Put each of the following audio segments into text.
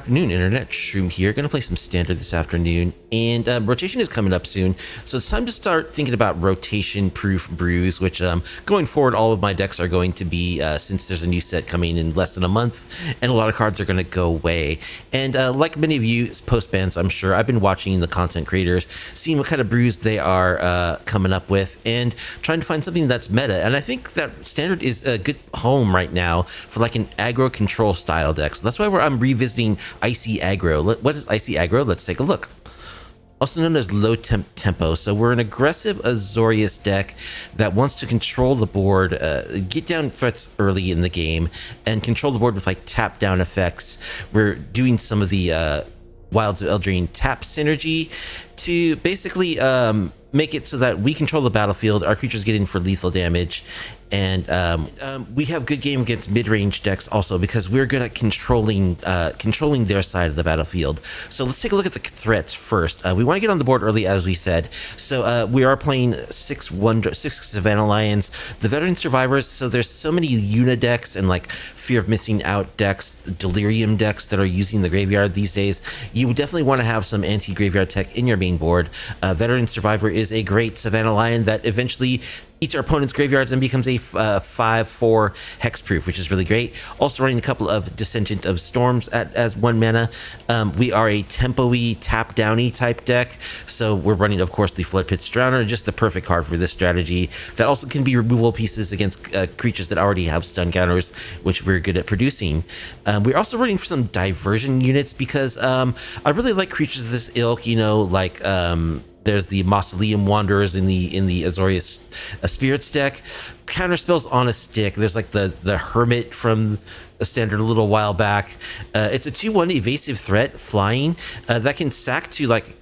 afternoon, Internet. Shroom here. Going to play some Standard this afternoon, and rotation is coming up soon, so it's time to start thinking about rotation-proof brews, which going forward, all of my decks are going to be, since there's a new set coming in less than a month, and a lot of cards are going to go away. And like many of you post-bans, I'm sure, I've been watching the content creators, seeing what kind of brews they are coming up with, and trying to find something that's meta. And I think that Standard is a good home right now for like an aggro control style deck. So that's why I'm revisiting Icy Aggro. What is Icy Aggro? Let's take a look. Also known as low tempo. So we're an aggressive Azorius deck that wants to control the board, get down threats early in the game, and control the board with like tap down effects. We're doing some of the Wilds of Eldraine tap synergy to basically make it so that we control the battlefield, our creatures get in for lethal damage, and we have good game against mid-range decks also because we're good at controlling their side of the battlefield. So let's take a look at the threats first. We want to get on the board early, as we said. So we are playing six Savannah Lions, the Veteran Survivors. So there's so many Yuna decks and like Fear of Missing Out decks, Delirium decks that are using the graveyard these days. You would definitely want to have some anti-graveyard tech in your main board. Veteran Survivor is a great Savannah Lion that eventually eats our opponent's graveyards and becomes a 5/4 hexproof, which is really great. Also running a couple of Descendant of Storms as 1 mana. We are a tempo-y, tap-downy type deck, so we're running, of course, the Floodpit's Drowner, just the perfect card for this strategy. That also can be removal pieces against creatures that already have stun counters, which we're good at producing. We're also running for some diversion units because I really like creatures of this ilk, you know, like there's the Mausoleum Wanderers in the Azorius Spirits deck. Counterspells on a stick. There's like the Hermit from a Standard a little while back. It's a 2/1 evasive threat, flying, that can sack to like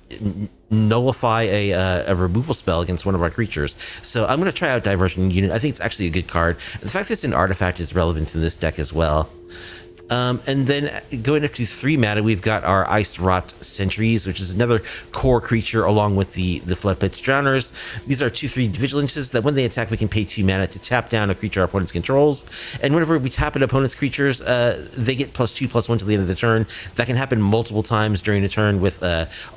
nullify a removal spell against one of our creatures. So I'm going to try out Diversion Unit. I think it's actually a good card. The fact that it's an artifact is relevant in this deck as well. And then going up to 3 mana, we've got our Ice Rot Sentries, which is another core creature along with the Floodpit's Drowners. These are 2/3 Vigilances that when they attack, we can pay 2 mana to tap down a creature our opponent controls. And whenever we tap an opponent's creatures, they get +2/+1 to the end of the turn. That can happen multiple times during a turn with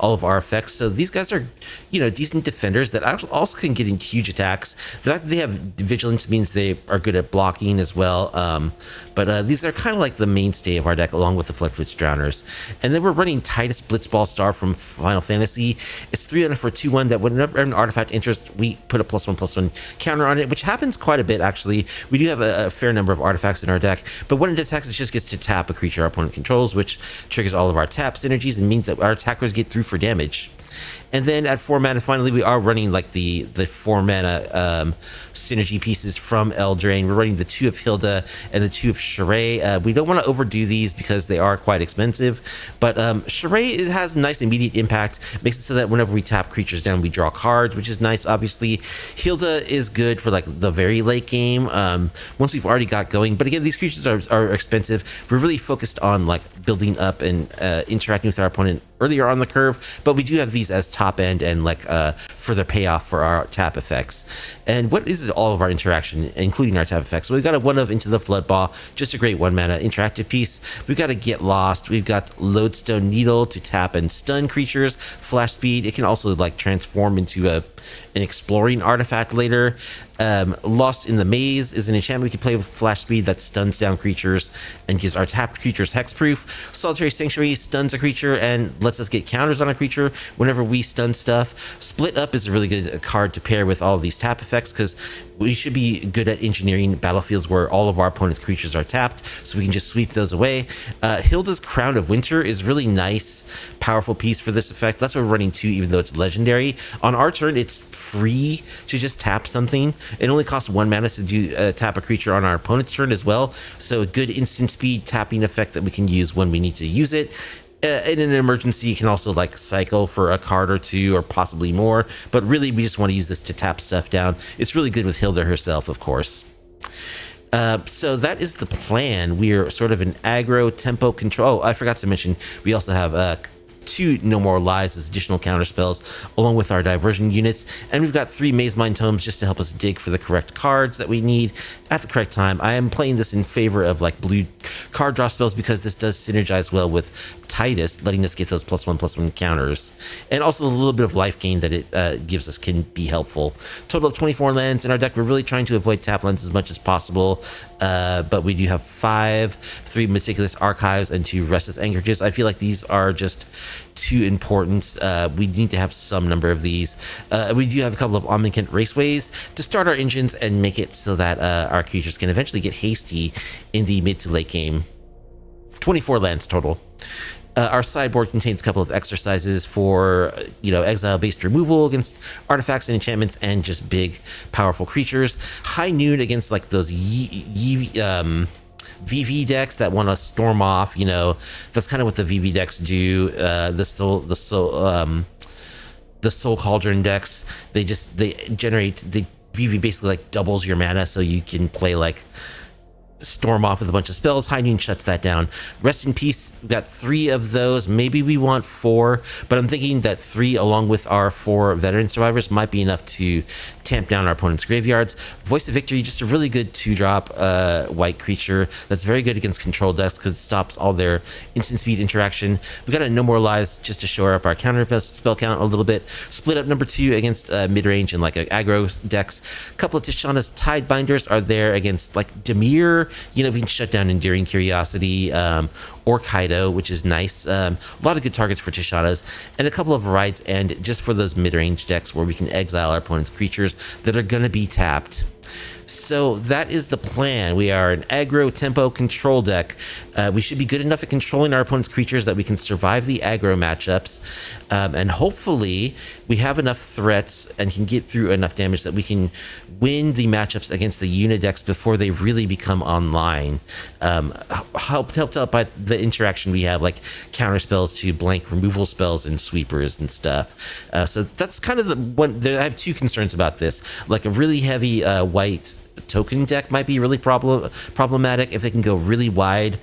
all of our effects. So these guys are, you know, decent defenders that also can get in huge attacks. The fact that they have Vigilance means they are good at blocking as well. But these are kind of like the mainstay of our deck along with the Floodpit's Drowners. And then we're running Tidus Blitzball Star from Final Fantasy. It's 3 mana for 2/1 that whenever an artifact enters, we put a +1/+1 counter on it, which happens quite a bit actually. We do have a fair number of artifacts in our deck, but when it attacks, it just gets to tap a creature our opponent controls, which triggers all of our tap synergies and means that our attackers get through for damage. And then at 4 mana, finally, we are running like the 4 mana synergy pieces from Eldraine. We're running the 2 of Hilda and the 2 of Shirei. We don't want to overdo these because they are quite expensive, but Shirei has nice immediate impact, makes it so that whenever we tap creatures down, we draw cards, which is nice, obviously. Hilda is good for like the very late game, once we've already got going. But again, these creatures are expensive. We're really focused on like building up and interacting with our opponent earlier on the curve, but we do have these as top end and like further payoff for our tap effects. And what is all of our interaction, including our tap effects? So we've got a 1 of Into the Floodball, just a great 1 mana interactive piece. We've got a Get Lost. We've got Lodestone Needle to tap and stun creatures. Flash Speed. It can also like transform into an exploring artifact later. Lost in the Maze is an enchantment we can play with Flash Speed that stuns down creatures and gives our tapped creatures hexproof. Solitary Sanctuary stuns a creature and lets us get counters on a creature whenever we stun stuff. Split Up is a really good card to pair with all of these tap effects because we should be good at engineering battlefields where all of our opponent's creatures are tapped, so we can just sweep those away. Hilda's Crown of Winter is really nice, powerful piece for this effect. That's what we're running too, even though it's legendary. On our turn, it's free to just tap something. It only costs 1 mana to do tap a creature on our opponent's turn as well. So a good instant speed tapping effect that we can use when we need to use it. In an emergency, you can also like cycle for a card or 2 or possibly more, but really we just want to use this to tap stuff down. It's really good with Hilda herself, of course. So that is the plan. We are sort of an aggro tempo control. Oh, I forgot to mention, we also have 2 No More Lies as additional counterspells, along with our diversion units. And we've got 3 Maze Mind Tomes just to help us dig for the correct cards that we need at the correct time. I am playing this in favor of like blue card draw spells because this does synergize well with Tidus, letting us get those +1/+1 counters. And also a little bit of life gain that it gives us can be helpful. Total of 24 lands in our deck. We're really trying to avoid tap lands as much as possible. But we do have 3 Meticulous Archives, and 2 Restless Anchorages. I feel like these are just too important. We need to have some number of these. We do have a couple of Omnican Raceways to start our engines and make it so that our creatures can eventually get hasty in the mid to late game. 24 lands total. Our sideboard contains a couple of exercises for, exile-based removal against artifacts and enchantments and just big, powerful creatures. High Noon against like those VV decks that want to storm off. That's kind of what the VV decks do. The Soul Cauldron decks. The VV basically like doubles your mana, so you can play like storm off with a bunch of spells. High Noon shuts that down. Rest in Peace, we've got 3 of those. Maybe we want 4, but I'm thinking that 3 along with our 4 veteran survivors might be enough to tamp down our opponent's graveyards. Voice of Victory, just a really good 2-drop white creature that's very good against control decks because it stops all their instant speed interaction. We got a No More Lies just to shore up our counter spell count a little bit. Split up number 2 against mid-range and like aggro decks. A couple of Tishana's Tide Binders are there against like Dimir. We can shut down Enduring Curiosity or Kaido, which is nice. A lot of good targets for Tishana's, and a couple of rides, and just for those mid-range decks where we can exile our opponent's creatures that are going to be tapped. So that is the plan. We are an aggro tempo control deck. We should be good enough at controlling our opponent's creatures that we can survive the aggro matchups. And hopefully we have enough threats and can get through enough damage that we can win the matchups against the Yuna decks before they really become online. Helped out by the interaction we have, like counterspells to blank removal spells and sweepers and stuff. So that's kind of the one. I have 2 concerns about this. Like a really heavy white token deck might be really problematic if they can go really wide.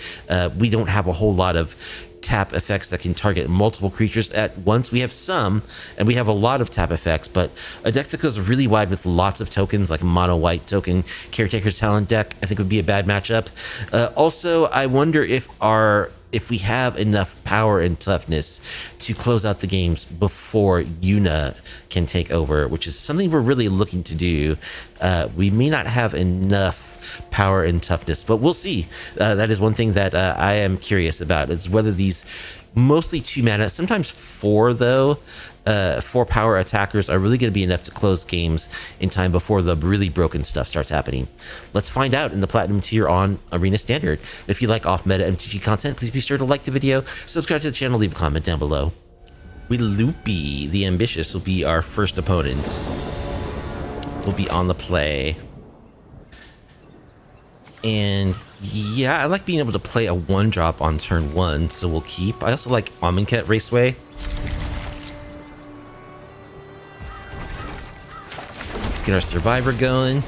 We don't have a whole lot of tap effects that can target multiple creatures at once. We have some, and we have a lot of tap effects, but a deck that goes really wide with lots of tokens, like a mono white token Caretaker's Talent deck, I think would be a bad matchup. Also, I wonder if we have enough power and toughness to close out the games before Yuna can take over, which is something we're really looking to do. We may not have enough power and toughness, but we'll see. That is one thing that I am curious about, is whether these mostly 2 mana, sometimes 4 though, 4 power attackers are really going to be enough to close games in time before the really broken stuff starts happening. Let's find out in the Platinum tier on Arena Standard. If you like off-meta MTG content, please be sure to like the video, subscribe to the channel, leave a comment down below. Loopy the Ambitious will be our first opponent. We'll be on the play. And yeah, I like being able to play a 1-drop on turn 1, so we'll keep. I also like Amonkhet Raceway. Get our Survivor going.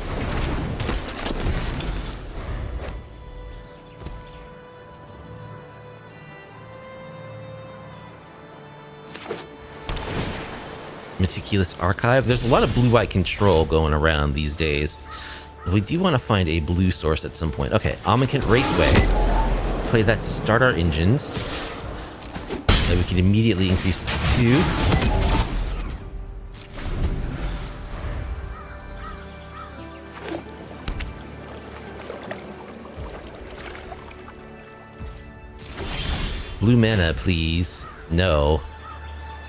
Meticulous Archive. There's a lot of blue-white control going around these days. We do want to find a blue source at some point. Okay, Amonkhet Raceway. Play that to start our engines. Then we can immediately increase it to 2. Blue mana, please. No.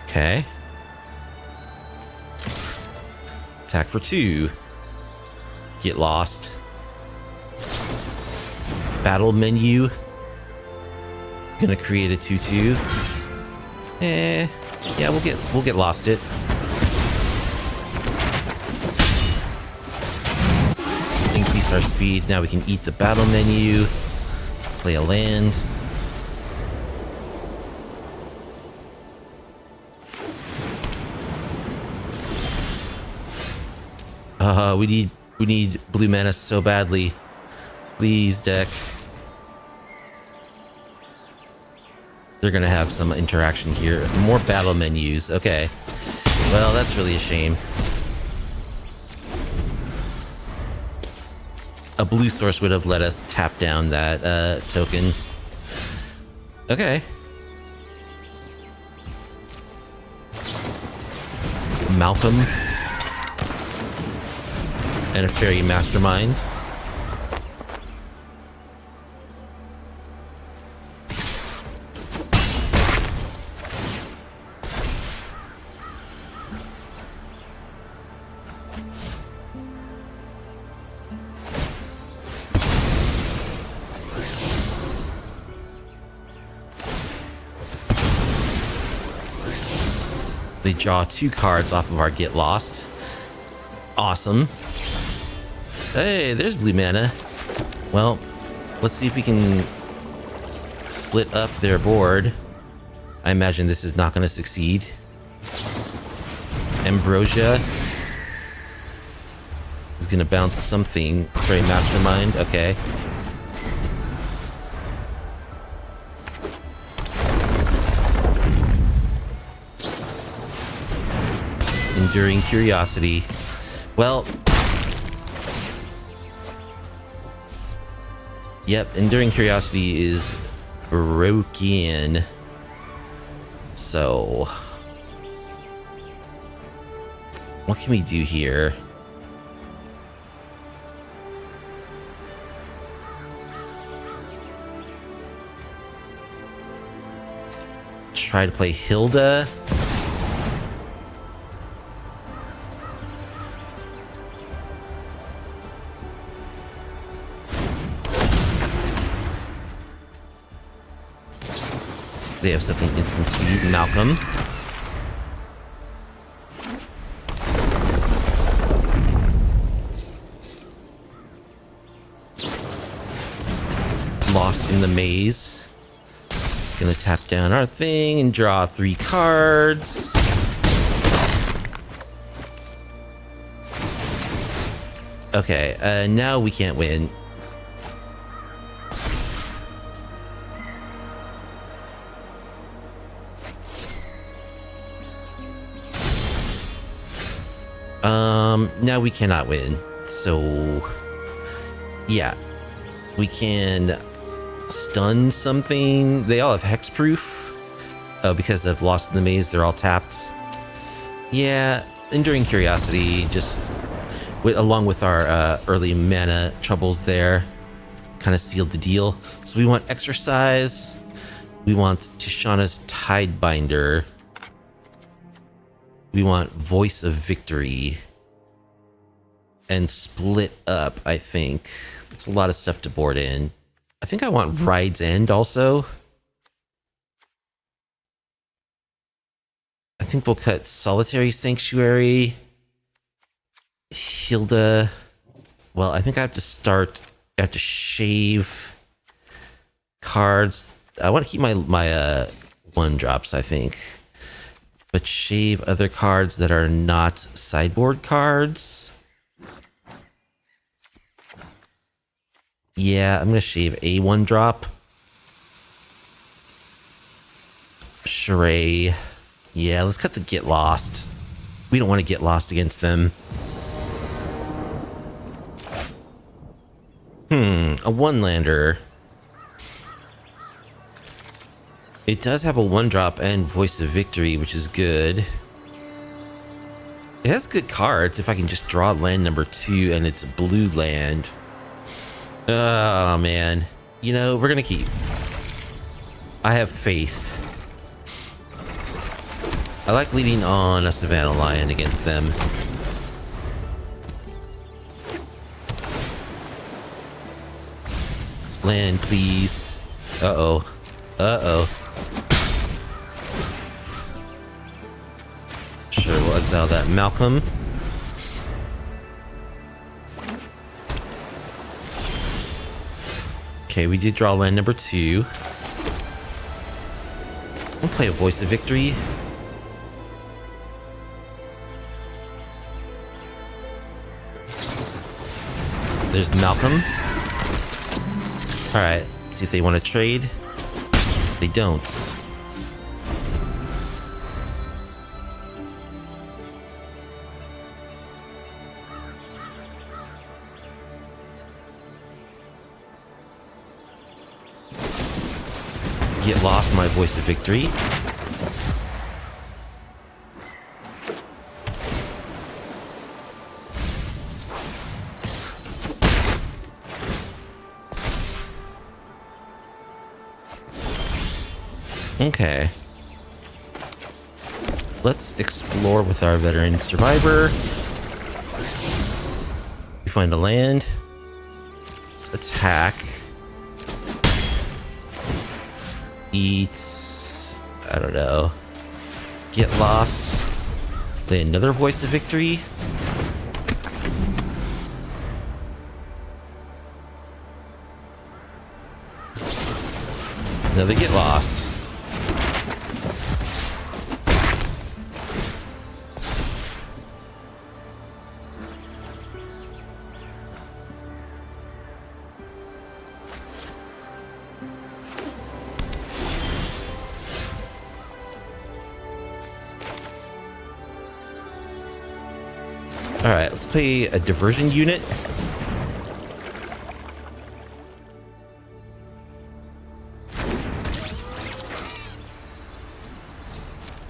Okay. Attack for 2. Get lost. Battle menu. Gonna create a 2/2. Yeah, we'll get lost it. Increase our speed. Now we can eat the battle menu. Play a land. We need blue mana so badly. Please, deck. They're gonna have some interaction here. More battle menus. Okay. Well, that's really a shame. A blue source would have let us tap down that token. Okay. Malcolm. And a fairy mastermind. They draw 2 cards off of our Get Lost. Awesome. Hey, there's blue mana. Well, let's see if we can split up their board. I imagine this is not going to succeed. Ambrosia is going to bounce something. Fairy Mastermind. Okay. Enduring Curiosity. Well, yep, Enduring Curiosity is broken. So, what can we do here? Try to play Hilda. They have something instant speed. Malcolm. Lost in the Maze. Gonna tap down our thing and draw 3 cards. Okay, now we can't win. Now we cannot win. So, yeah. We can stun something. They all have hexproof. Oh, because of Lost in the Maze, they're all tapped. Yeah, Enduring Curiosity, just along with our early mana troubles there, kind of sealed the deal. So we want Exercise. We want Tishana's Tidebinder. We want Voice of Victory. And Split Up, I think. That's a lot of stuff to board in. I think I want Ride's End also. I think we'll cut Solitary Sanctuary. Hilda. Well, I think I have to shave cards. I want to keep my 1-drops, I think. But shave other cards that are not sideboard cards. Yeah, I'm going to shave a 1-drop. Sheree. Yeah, let's cut the Get Lost. We don't want to get lost against them. A 1-lander. It does have a 1-drop and Voice of Victory, which is good. It has good cards if I can just draw land number 2 and it's a blue land. Oh, man. You know, we're going to keep. I have faith. I like leading on a Savannah Lion against them. Land, please. Uh-oh. Uh-oh. Sure, we'll exile that Malcolm. Okay, we did draw land number 2. We'll play a Voice of Victory. There's Malcolm. Alright, see if they want to trade. They don't. Get lost, my Voice of Victory. Okay. Let's explore with our veteran survivor. We find a land. Let's attack. Eat. I don't know. Get lost. Play another Voice of Victory. Another Get Lost. Alright, let's play a diversion unit.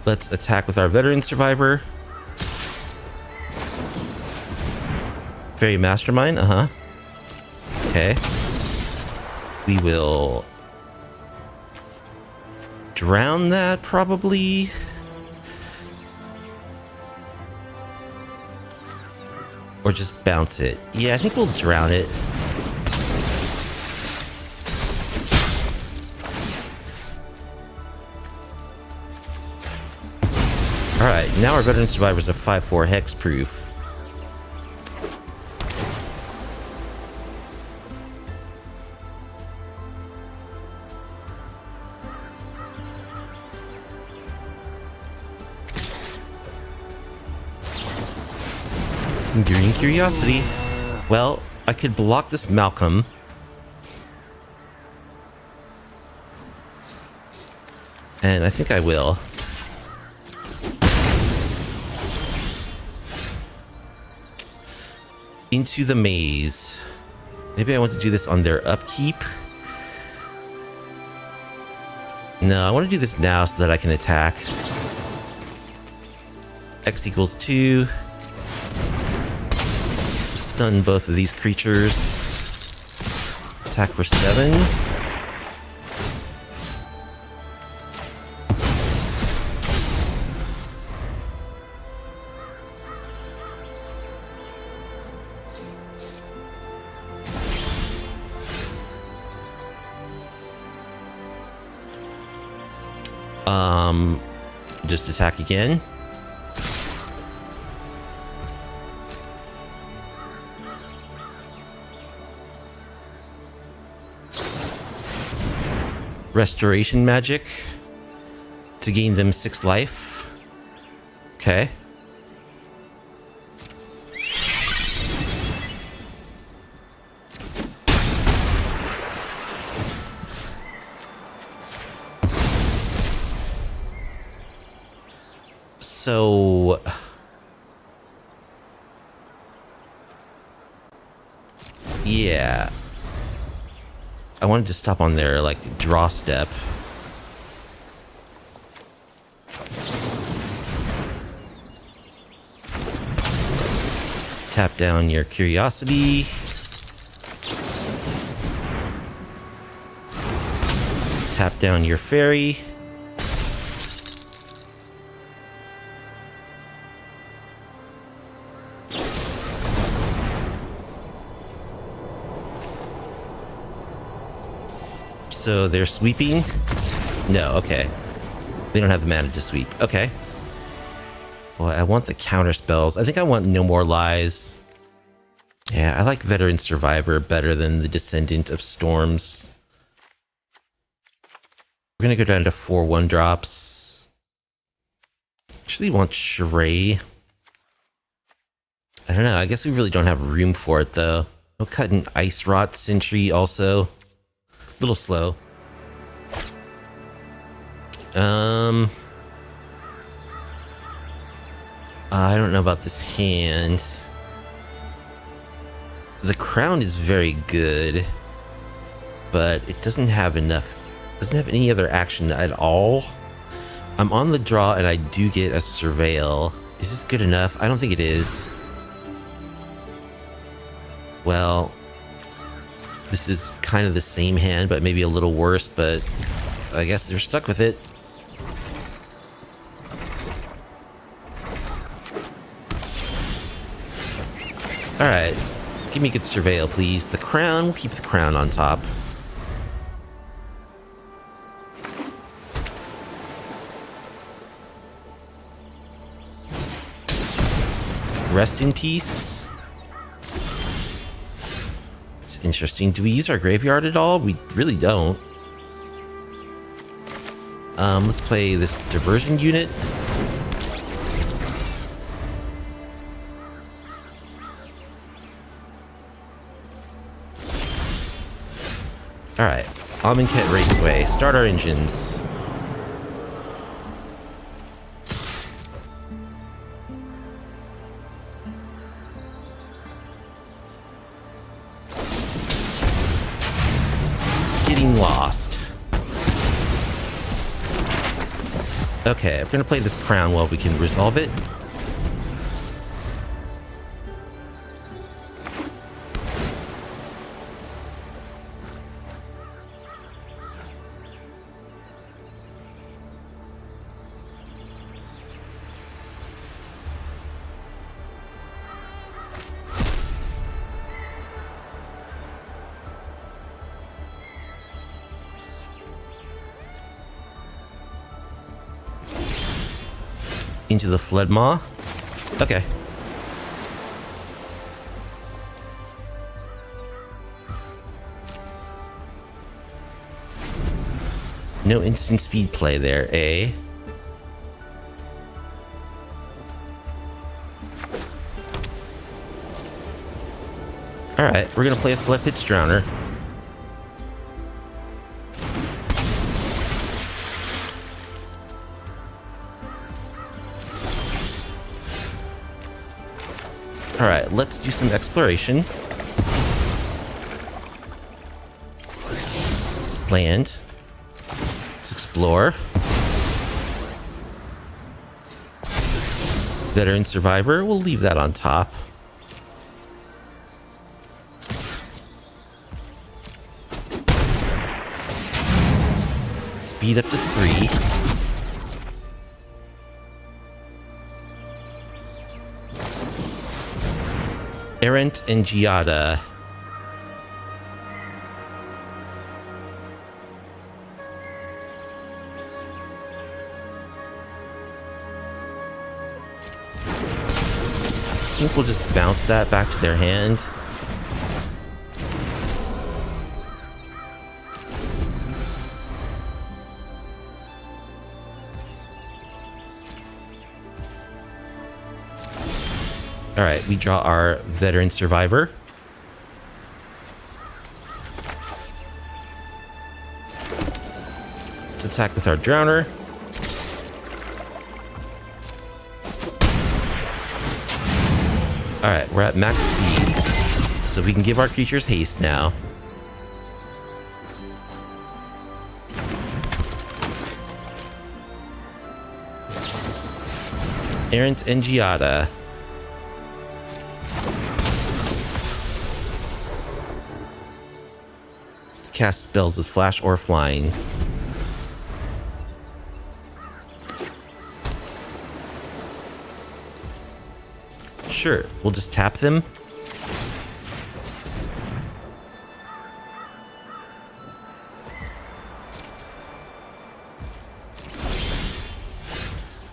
Let's attack with our veteran survivor. Fairy Mastermind, Okay. We will drown that, probably. Or just bounce it. Yeah, I think we'll drown it. Alright, now our veteran survivors are 5/4 hex proof. Enduring Curiosity. Well, I could block this Malcolm. And I think I will. Into the maze. Maybe I want to do this on their upkeep. No, I want to do this now so that I can attack. X equals 2. Stun both of these creatures. Attack for 7. Just attack again. Restoration magic to gain them 6 life. Okay. So yeah, I wanted to stop on their like draw step. Tap down your curiosity. Tap down your fairy. So they're sweeping? No, okay. They don't have the mana to sweep. Okay. Well, I want the counter spells. I think I want No More Lies. Yeah, I like Veteran Survivor better than the Descendant of Storms. We're gonna go down to 4 1-drops. Actually want Shrey. I don't know, I guess we really don't have room for it though. We'll cut an Ice Rot Sentry also. Little slow. I don't know about this hand. The crown is very good, but it doesn't have enough. Doesn't have any other action at all. I'm on the draw and I do get a surveil. Is this good enough? I don't think it is. Well, this is kind of the same hand, but maybe a little worse, but I guess they're stuck with it. Alright. Give me a good surveil, please. The crown, we'll keep the crown on top. Rest in peace. It's interesting. Do we use our graveyard at all? We really don't. Let's play this diversion unit. Alright, Amonkhet Raceway. Start our engines. Getting lost. Okay, we're gonna play this crown while we can resolve it. Into the Flood Maw. Okay. No instant speed play there, eh? Alright, we're gonna play a Flood Pit's Drowner. Alright, let's do some exploration. Land. Let's explore. Veteran Survivor, we'll leave that on top. Speed up to 3. Errant and Giada. I think we'll just bounce that back to their hand. Alright, we draw our Veteran Survivor. Let's attack with our Drowner. Alright, we're at max speed, so we can give our creatures haste now. Errant and Giada. Cast spells with flash or flying. Sure, we'll just tap them.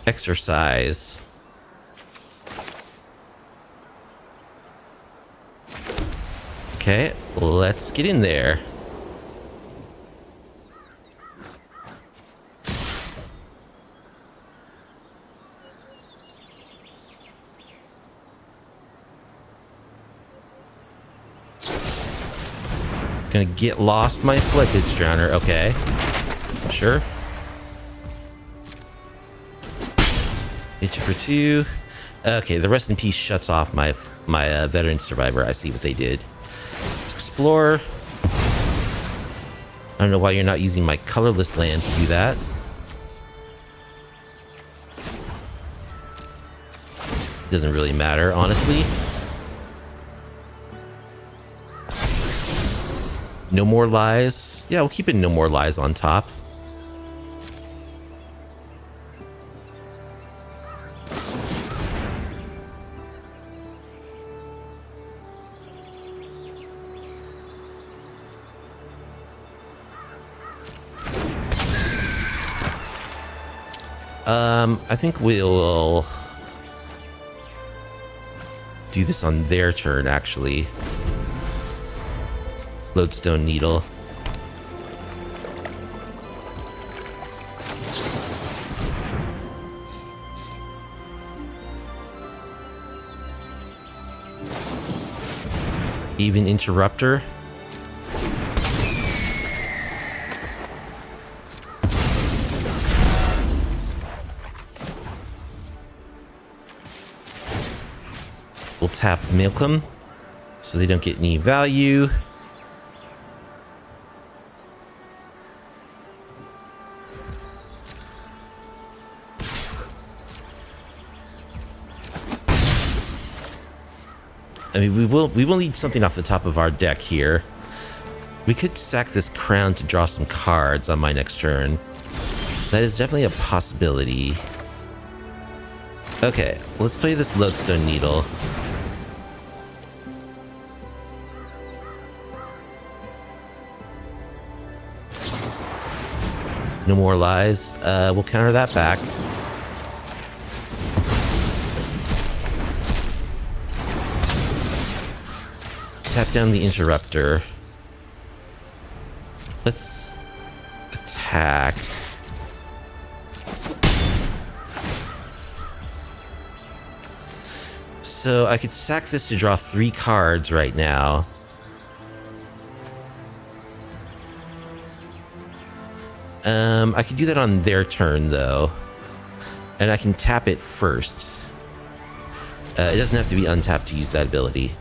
Exercise. Okay, let's get in there. Gonna get lost my Floodpit's Drowner. Okay. Sure. Hit you for 2. Okay, the Rest in Peace shuts off my Veteran Survivor. I see what they did. Let's explore. I don't know why you're not using my colorless land to do that. Doesn't really matter, honestly. No More Lies. Yeah, we'll keep it No More Lies on top. I think we'll do this on their turn, actually. Lodestone Needle. Even Interrupter. We'll tap Milkum so they don't get any value. I mean, we will need something off the top of our deck here. We could sack this crown to draw some cards on my next turn. That is definitely a possibility. Okay, let's play this Lodestone Needle. No more lies. We'll counter that back. Tap down the Interrupter. Let's attack. So I could sack this to draw 3 cards right now. I could do that on their turn, though. And I can tap it first. It doesn't have to be untapped to use that ability.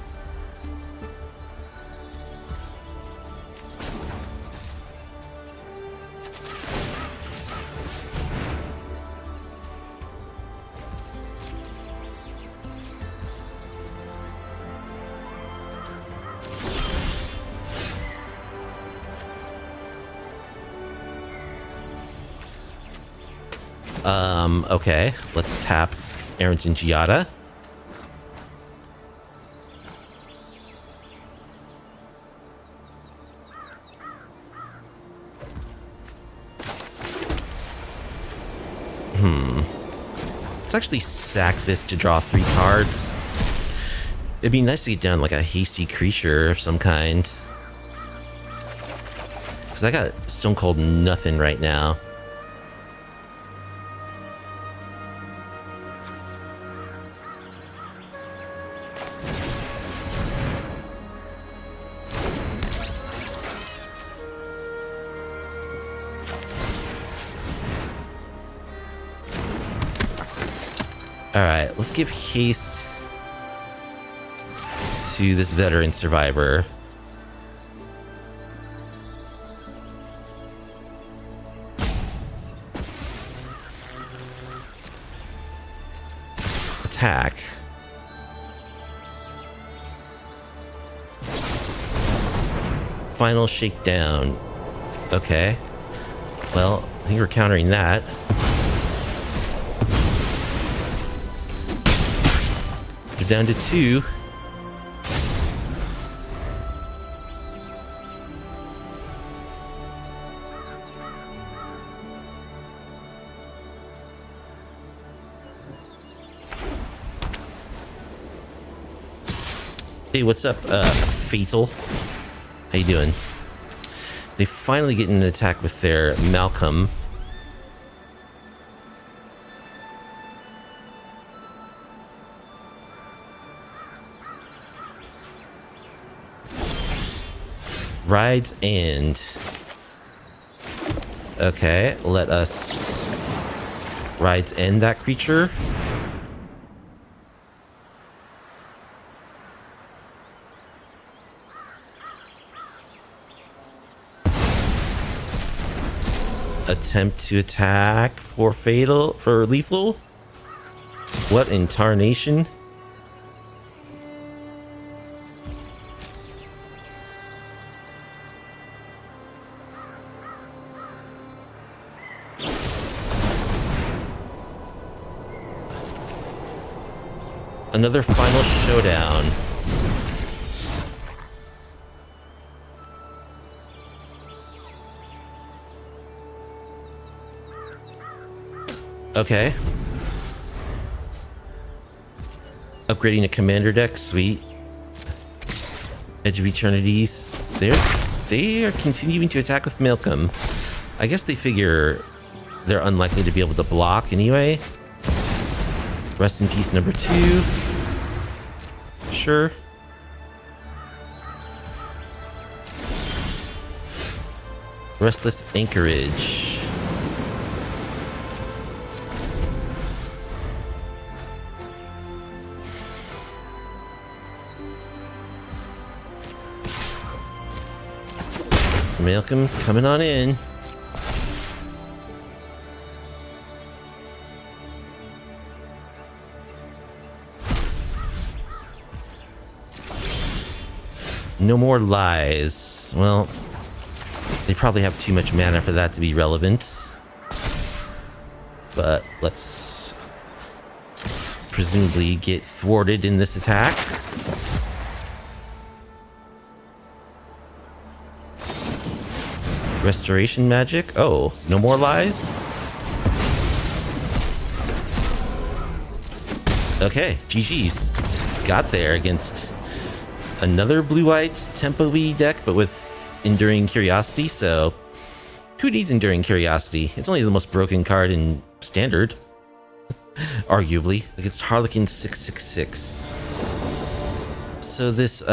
Okay, let's tap Arrington Giada. Let's actually sack this to draw 3 cards. It'd be nice to get down like a hasty creature of some kind. Because I got Stone Cold nothing right now. Alright, let's give haste to this veteran survivor. Attack. Final shakedown. Okay. Well, I think we're countering that. They're down to 2. Hey, what's up, Fatal? How you doing? They finally get an attack with their Malcolm. Rides End. Okay, let us Rides End that creature. Attempt to attack for fatal, for lethal. What in tarnation? Another final showdown. Okay. Upgrading a commander deck, sweet. Edge of Eternities. They are continuing to attack with Malcolm. I guess they figure they're unlikely to be able to block anyway. Rest in peace number 2. Sure. Restless Anchorage. Malcolm coming on in. No more lies. Well, they probably have too much mana for that to be relevant. But let's presumably get thwarted in this attack. Restoration magic. Oh, no more lies? Okay, GG's. Got there against another blue-white tempo-y deck, but with Enduring Curiosity, so who needs Enduring Curiosity? It's only the most broken card in Standard, arguably, against Harlequin 666. So this,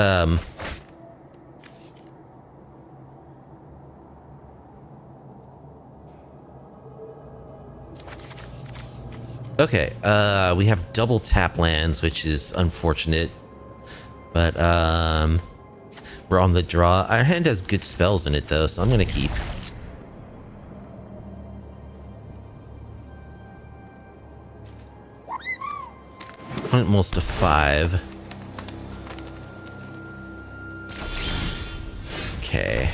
okay, we have double tap lands, which is unfortunate. But, we're on the draw. Our hand has good spells in it, though, so I'm gonna keep. Opponent mulls to 5. Okay.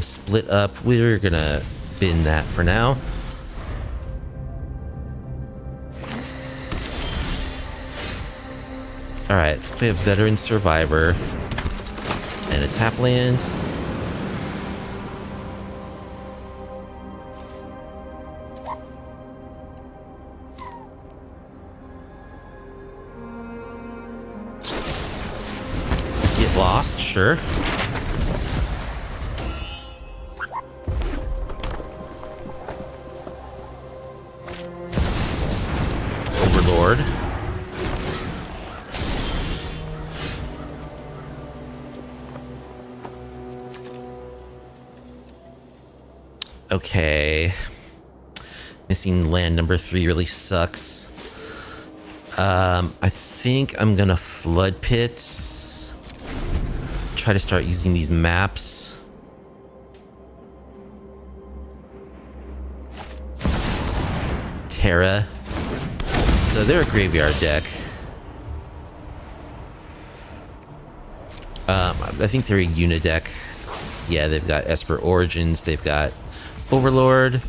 Split up. We're gonna bin that for now. Alright, let's play a Veteran Survivor. And a tap land. Get lost, sure. Overlord. Okay. Missing land number 3 really sucks. I think I'm gonna Flood Pits. Try to start using these maps. Terra. So they're a graveyard deck. I think they're a Yuna deck. Yeah, they've got Esper Origins, they've got Overlord.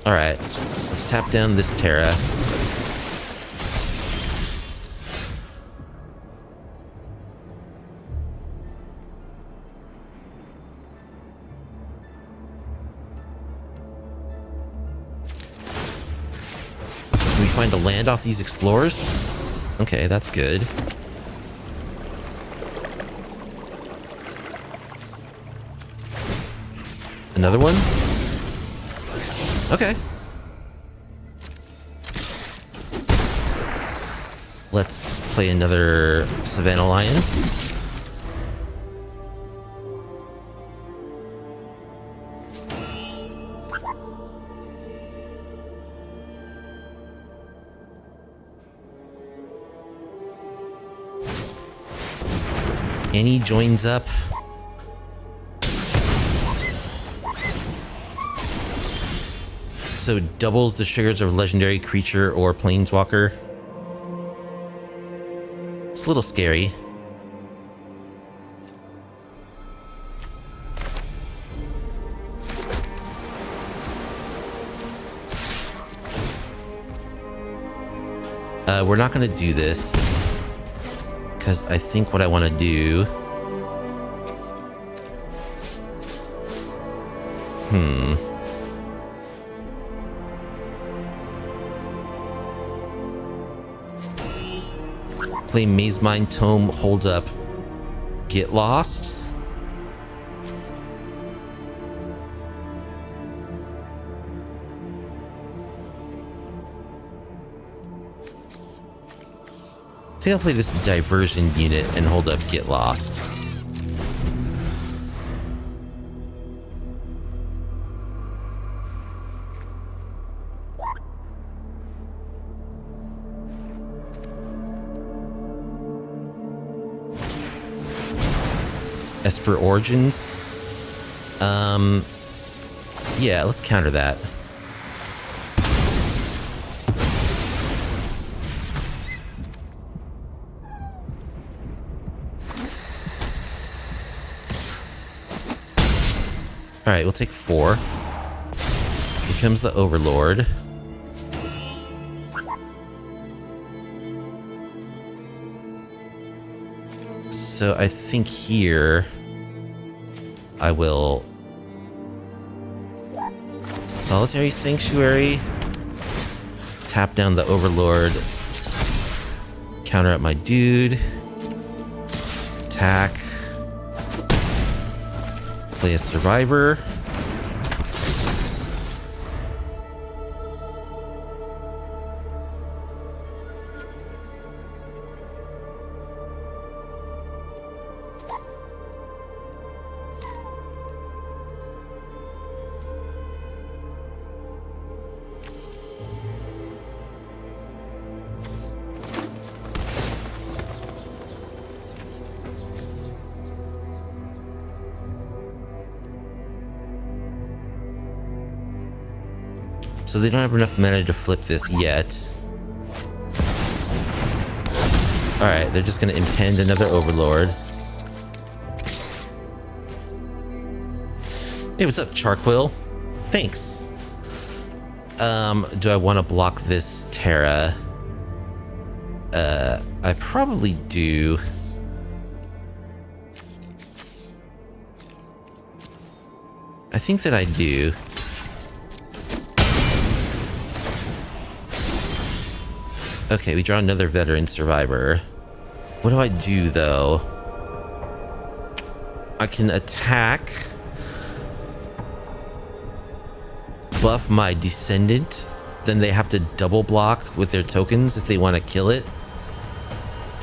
Alright, let's tap down this Terra. Can we find a land off these explorers? Okay, that's good. Another one? Okay. Let's play another Savannah Lion. Annie joins up. So doubles the triggers of legendary creature or planeswalker. It's a little scary. We're not going to do this because I think what I want to do Play Maze Mind Tome, hold up, get lost. I think I'll play this diversion unit and hold up, get lost. Esper Origins. Yeah, let's counter that. Alright, we'll take 4. Becomes the Overlord. So I think here I will Solitary Sanctuary, tap down the Overlord, counter up my dude, attack, play a Survivor. So they don't have enough mana to flip this yet. Alright, they're just gonna impend another Overlord. Hey, what's up, Charquill? Thanks. Do I want to block this Terra? I probably do. I think that I do. Okay, we draw another Veteran Survivor. What do I do, though? I can attack. Buff my Descendant. Then they have to double block with their tokens if they want to kill it.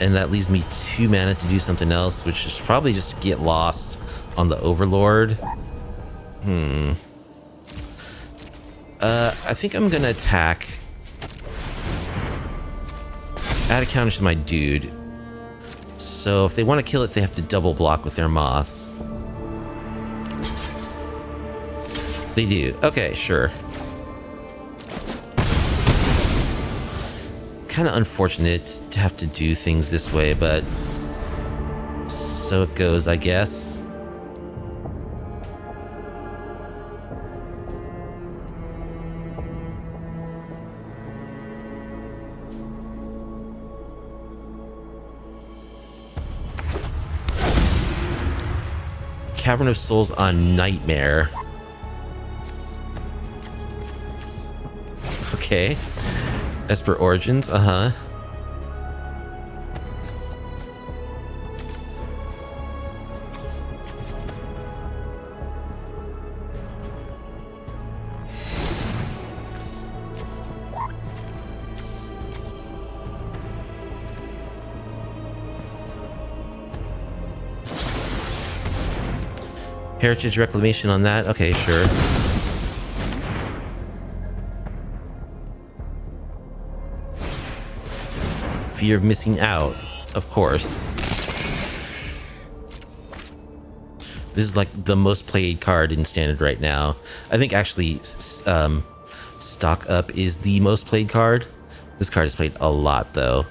And that leaves me 2 mana to do something else, which is probably just get lost on the Overlord. I think I'm gonna attack. Add a counter to my dude. So if they want to kill it, they have to double block with their moths. They do. Okay, sure. Kind of unfortunate to have to do things this way, but so it goes, I guess. Cavern of Souls on Nightmare. Okay. Esper Origins, uh-huh. Heritage Reclamation on that? Okay, sure. Fear of missing out, of course. This is like the most played card in Standard right now. I think actually Stock Up is the most played card. This card is played a lot though.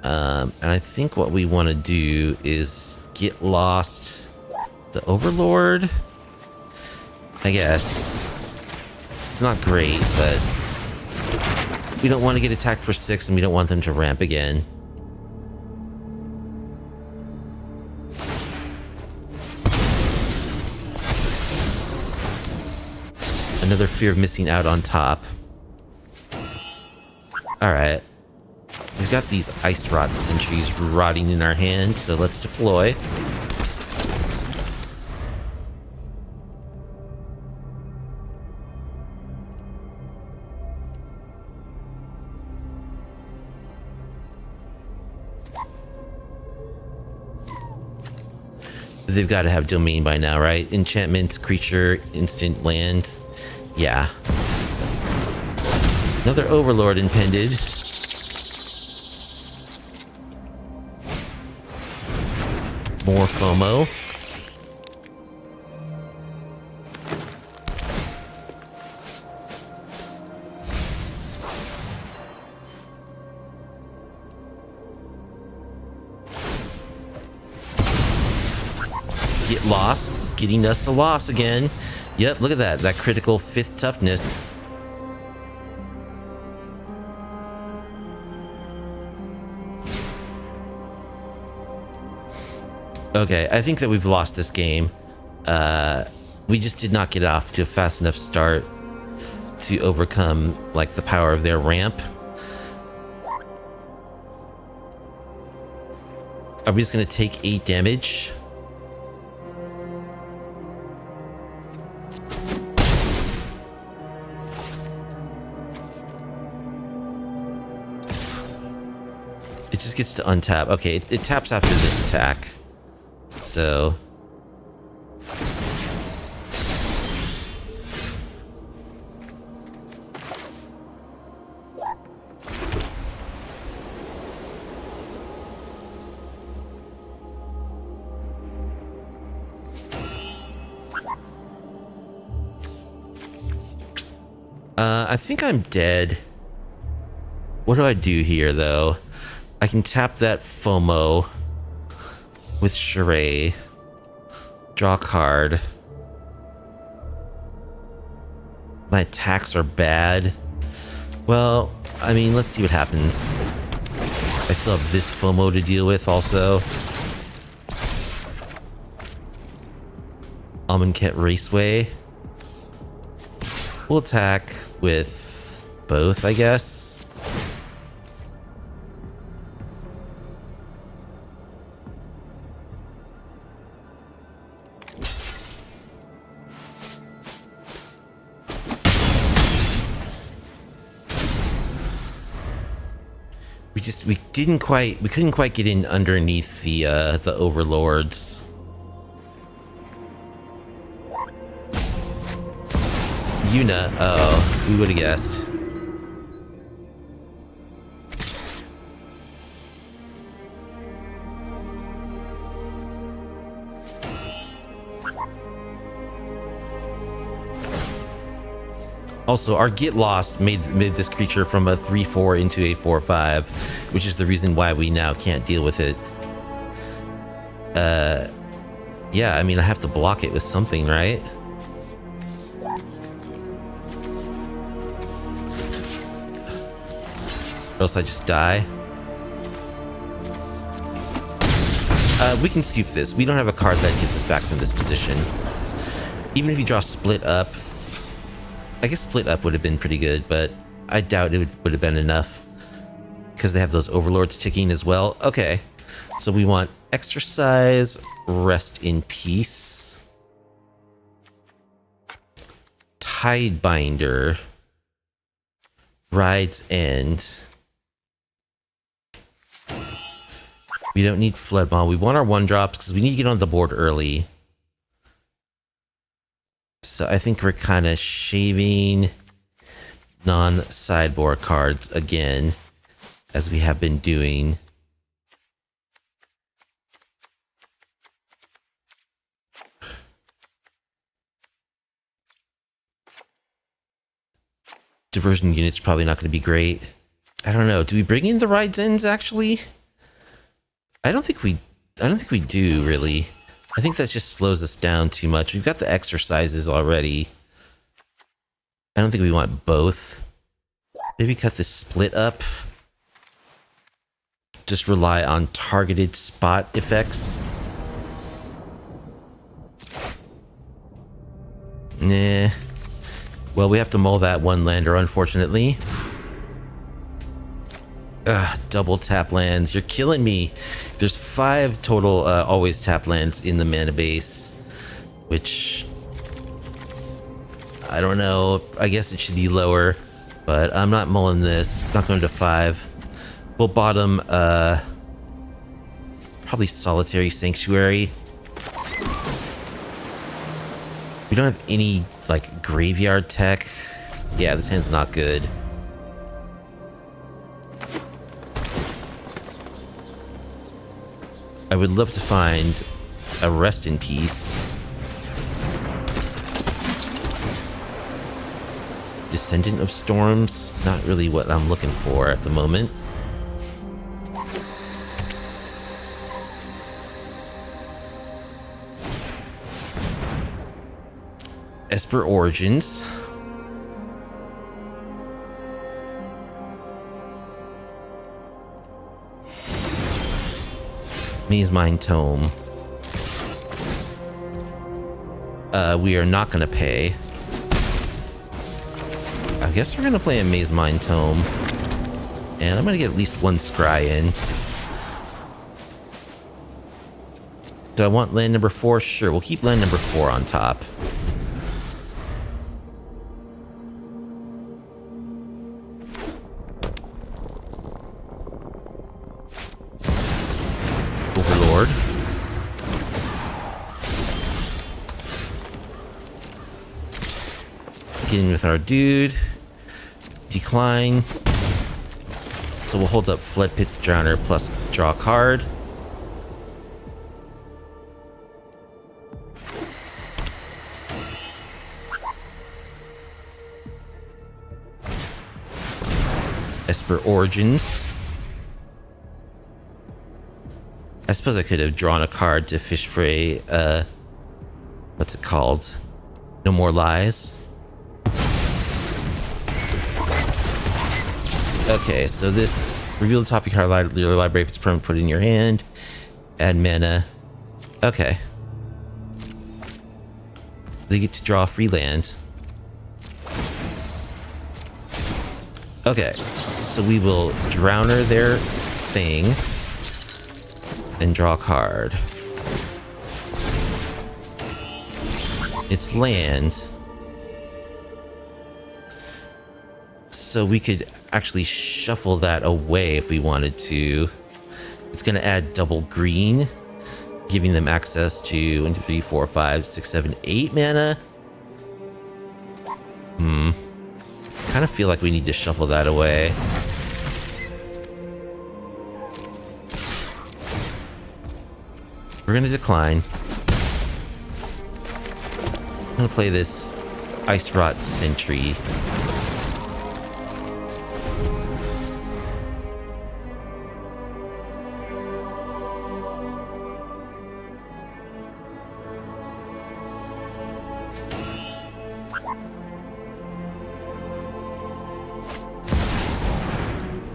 And I think what we want to do is get lost the Overlord, I guess. It's not great, but we don't want to get attacked for 6 and we don't want them to ramp again. Another fear of missing out on top. Alright. We've got these ice rot sentries rotting in our hand, so let's deploy. They've got to have domain by now, right? Enchantments, creature, instant land. Yeah. Another Overlord impended. More FOMO. Get lost. Getting us a loss again. Yep, look at that. That critical 5th toughness. Okay, I think that we've lost this game. We just did not get off to a fast enough start to overcome, like, the power of their ramp. Are we just going to take 8 damage? It just gets to untap. Okay, it taps after this attack. So... I think I'm dead. What do I do here, though? I can tap that FOMO with Charade. Draw a card. My attacks are bad. Well, I mean, let's see what happens. I still have this FOMO to deal with also. Amonkhet Raceway. We'll attack with both, I guess. We couldn't quite get in underneath the Overlords. Yuna, oh, we would have guessed. Also, our Get Lost made this creature from a 3/4 into a 4/5, which is the reason why we now can't deal with it. Yeah, I mean, I have to block it with something, right? Or else I just die. We can scoop this. We don't have a card that gets us back from this position. Even if you draw Split Up, I guess Split Up would have been pretty good, but I doubt it would have been enough because they have those Overlords ticking as well. Okay, so we want Exercise, Rest in Peace, Tidebinder, Ride's End. We don't need Flood Bomb. We want our 1-drops because we need to get on the board early. So I think we're kind of shaving non-sideboard cards again, as we have been doing. Diversion unit's probably not going to be great. I don't know. Do we bring in the Ride's Ends actually? I don't think we do really. I think that just slows us down too much. We've got the exercises already. I don't think we want both. Maybe cut this Split Up. Just rely on targeted spot effects. Nah. Well, we have to mull that one lander, unfortunately. Double tap lands. You're killing me. There's 5 total always tap lands in the mana base, which I don't know. I guess it should be lower, but I'm not mulling this. Not going to 5. We'll bottom probably Solitary Sanctuary. We don't have any like graveyard tech. Yeah, this hand's not good. I would love to find a Rest in Peace. Descendant of Storms, not really what I'm looking for at the moment. Esper Origins. Maze Mine Tome. We are not going to pay. I guess we're going to play a Maze Mine Tome. And I'm going to get at least 1 scry in. Do I want land number 4? Sure, we'll keep land number 4 on top. Overlord. Get in with our dude. Decline. So we'll hold up Flood Pit Drowner plus draw a card. Esper Origins. I suppose I could have drawn a card to fish for a, what's it called? No More Lies. Okay, so this, reveal the top of your library if it's permanent, put it in your hand. Add mana. Okay. They get to draw free land. Okay, so we will Drowner their thing. And draw a card. It's land. So we could actually shuffle that away if we wanted to. It's going to add double green, giving them access to 1, 2, 3, 4, 5, 6, 7, 8 mana. Kind of feel like we need to shuffle that away. We're going to decline. I'm going to play this Ice Rot Sentry.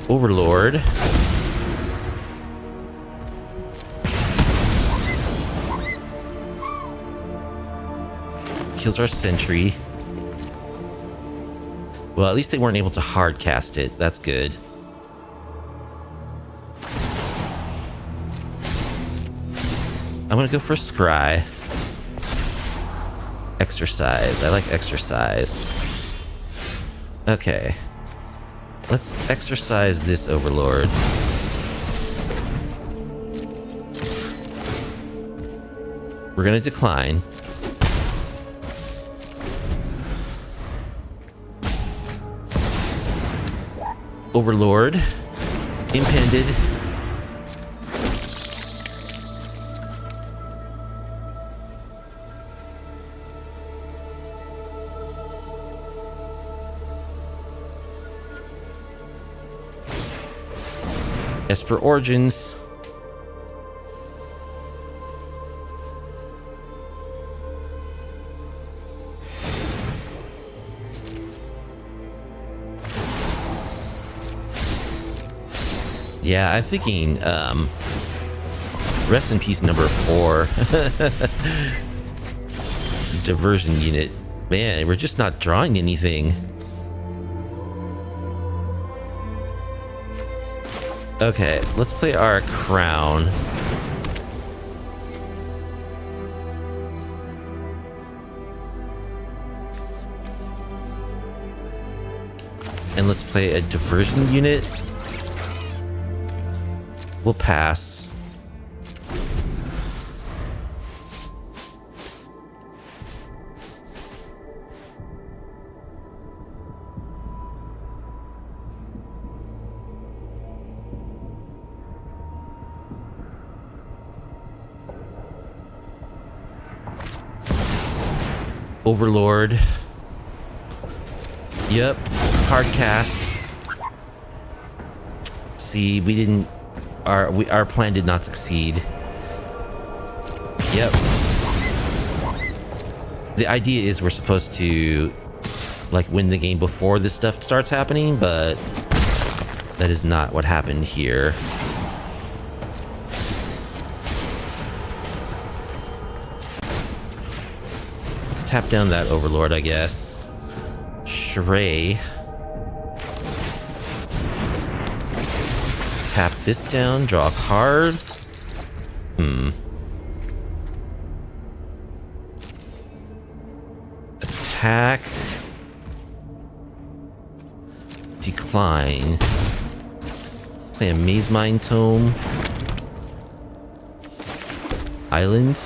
Overlord. Kills our sentry. Well, at least they weren't able to hard cast it. That's good. I'm gonna go for Scry. Exercise. I like exercise. Okay. Let's exercise this Overlord. We're gonna decline. Overlord. Impended. Esper Origins. Yeah, I'm thinking, Rest in Peace number 4. Diversion unit Man, we're just not drawing anything. Okay, let's play our crown. And let's play a diversion unit. We'll pass. Overlord. Yep. Hard cast. See, we didn't. Our plan did not succeed. Yep. The idea is we're supposed to like win the game before this stuff starts happening, but that is not what happened here. Let's tap down that Overlord, I guess. Shrey. Tap this down, draw a card. Attack. Decline. Play a Maze Mine Tome. Island.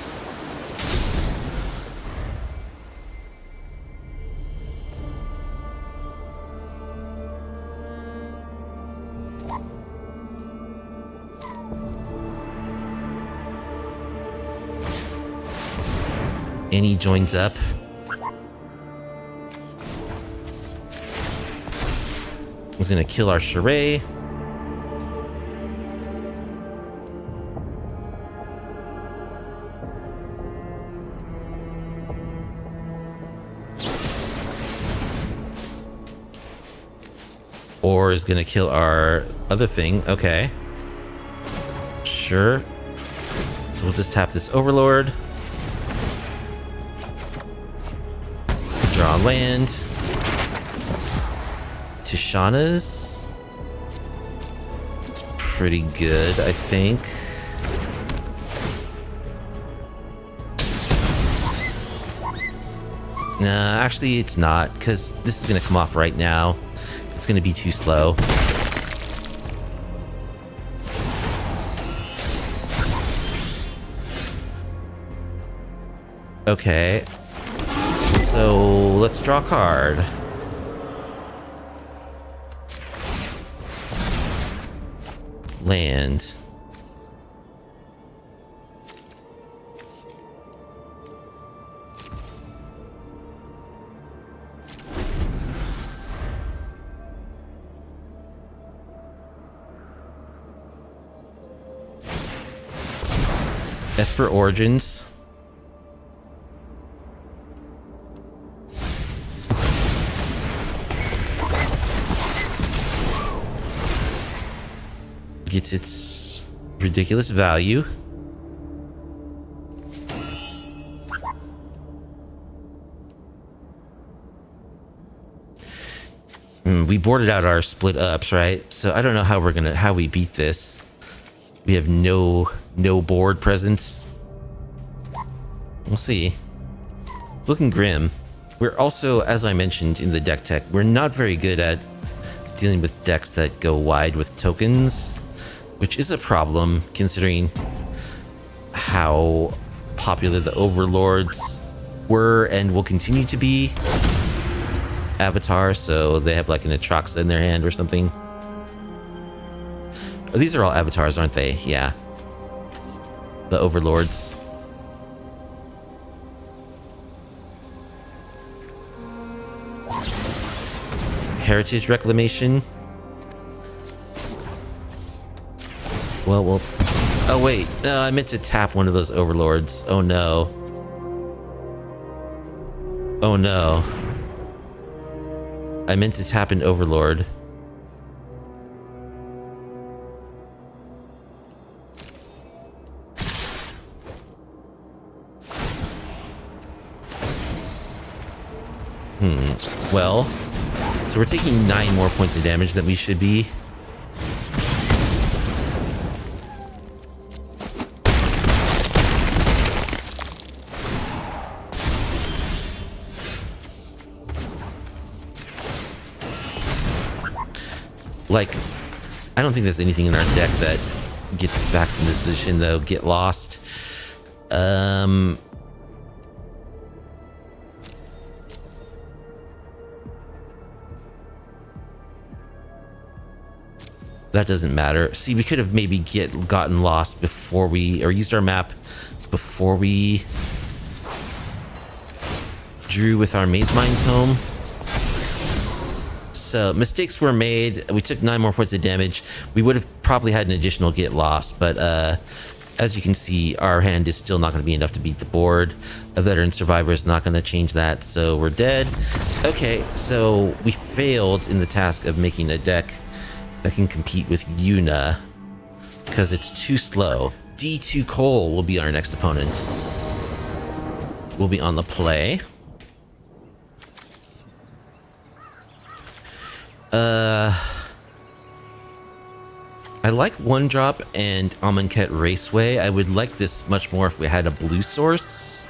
Annie joins up. He's gonna kill our Shrey. Or is gonna kill our other thing. Okay. Sure. So we'll just tap this Overlord. Draw land. Tishana's. It's pretty good, I think. Nah, actually it's not, because this is going to come off right now. It's going to be too slow. Okay. So let's draw a card. Land. Esper Origins. Gets its ridiculous value. We boarded out our split ups, right? So I don't know how we beat this. We have no board presence. We'll see. Looking grim. We're also, as I mentioned in the deck tech, we're not very good at dealing with decks that go wide with tokens, which is a problem considering how popular the Overlords were and will continue to be. Avatar, so they have like an Atraxa in their hand or something. Oh, these are all avatars, aren't they? Yeah. The Overlords. Heritage Reclamation. Well, oh wait, no, I meant to tap one of those Overlords. Oh no. Oh no. I meant to tap an Overlord. Well, so we're taking 9 more points of damage than we should be. Like, I don't think there's anything in our deck that gets us back from this position, though. Get lost. That doesn't matter. See, we could have maybe gotten lost before we, or used our map before we drew with our Maze Mine Tome. So mistakes were made. We took 9 more points of damage. We would have probably had an additional get lost, but as you can see, our hand is still not going to be enough to beat the board. A veteran survivor is not going to change that, so we're dead. Okay, so we failed in the task of making a deck that can compete with Yuna because it's too slow. D2 Cole will be our next opponent. We'll be on the play. I like One Drop and Amonkhet Raceway. I would like this much more if we had a blue source.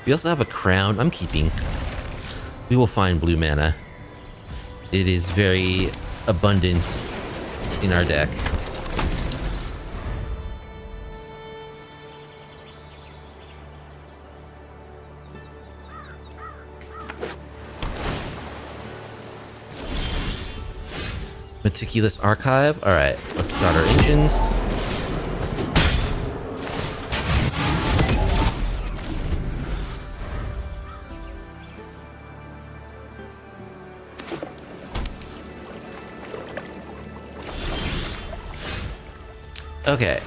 We also have a crown. I'm keeping. We will find blue mana. It is very abundant in our deck. Meticulous Archive. All right, let's start our engines. Okay,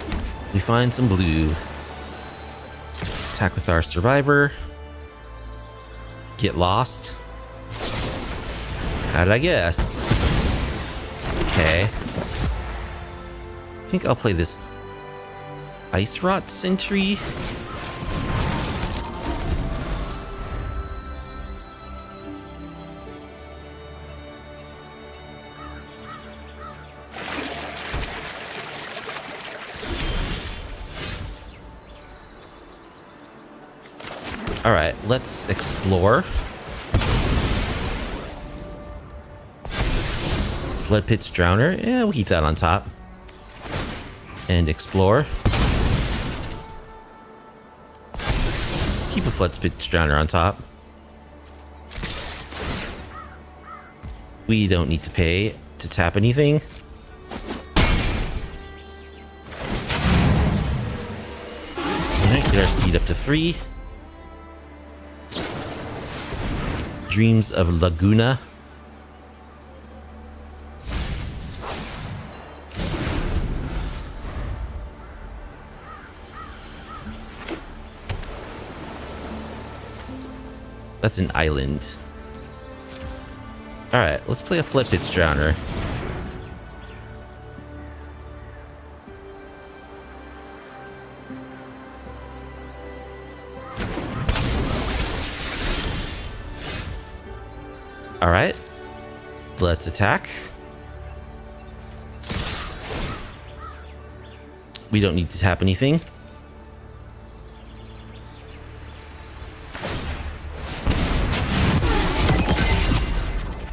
we find some blue. Attack with our survivor. Get lost. How did I guess? Okay. I think I'll play this Ice Rot Sentry. All right, let's explore. Flood Pit's Drowner. Yeah, we'll keep that on top. And explore. Keep a Flood Pit's Drowner on top. We don't need to pay to tap anything. Alright, get our speed up to 3. Dreams of Laguna. That's an island. Alright, let's play a Flip Pit's Drowner. Alright, let's attack. We don't need to tap anything.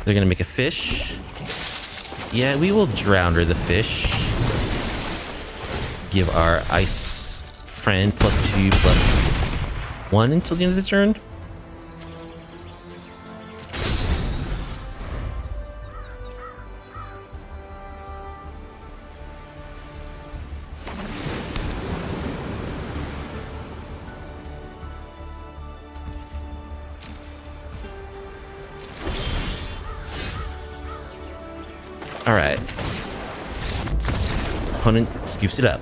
They're gonna make a fish. Yeah, we will Drowner the fish. Give our ice friend +2/+1 until the end of the turn. Alright. Opponent scoops it up.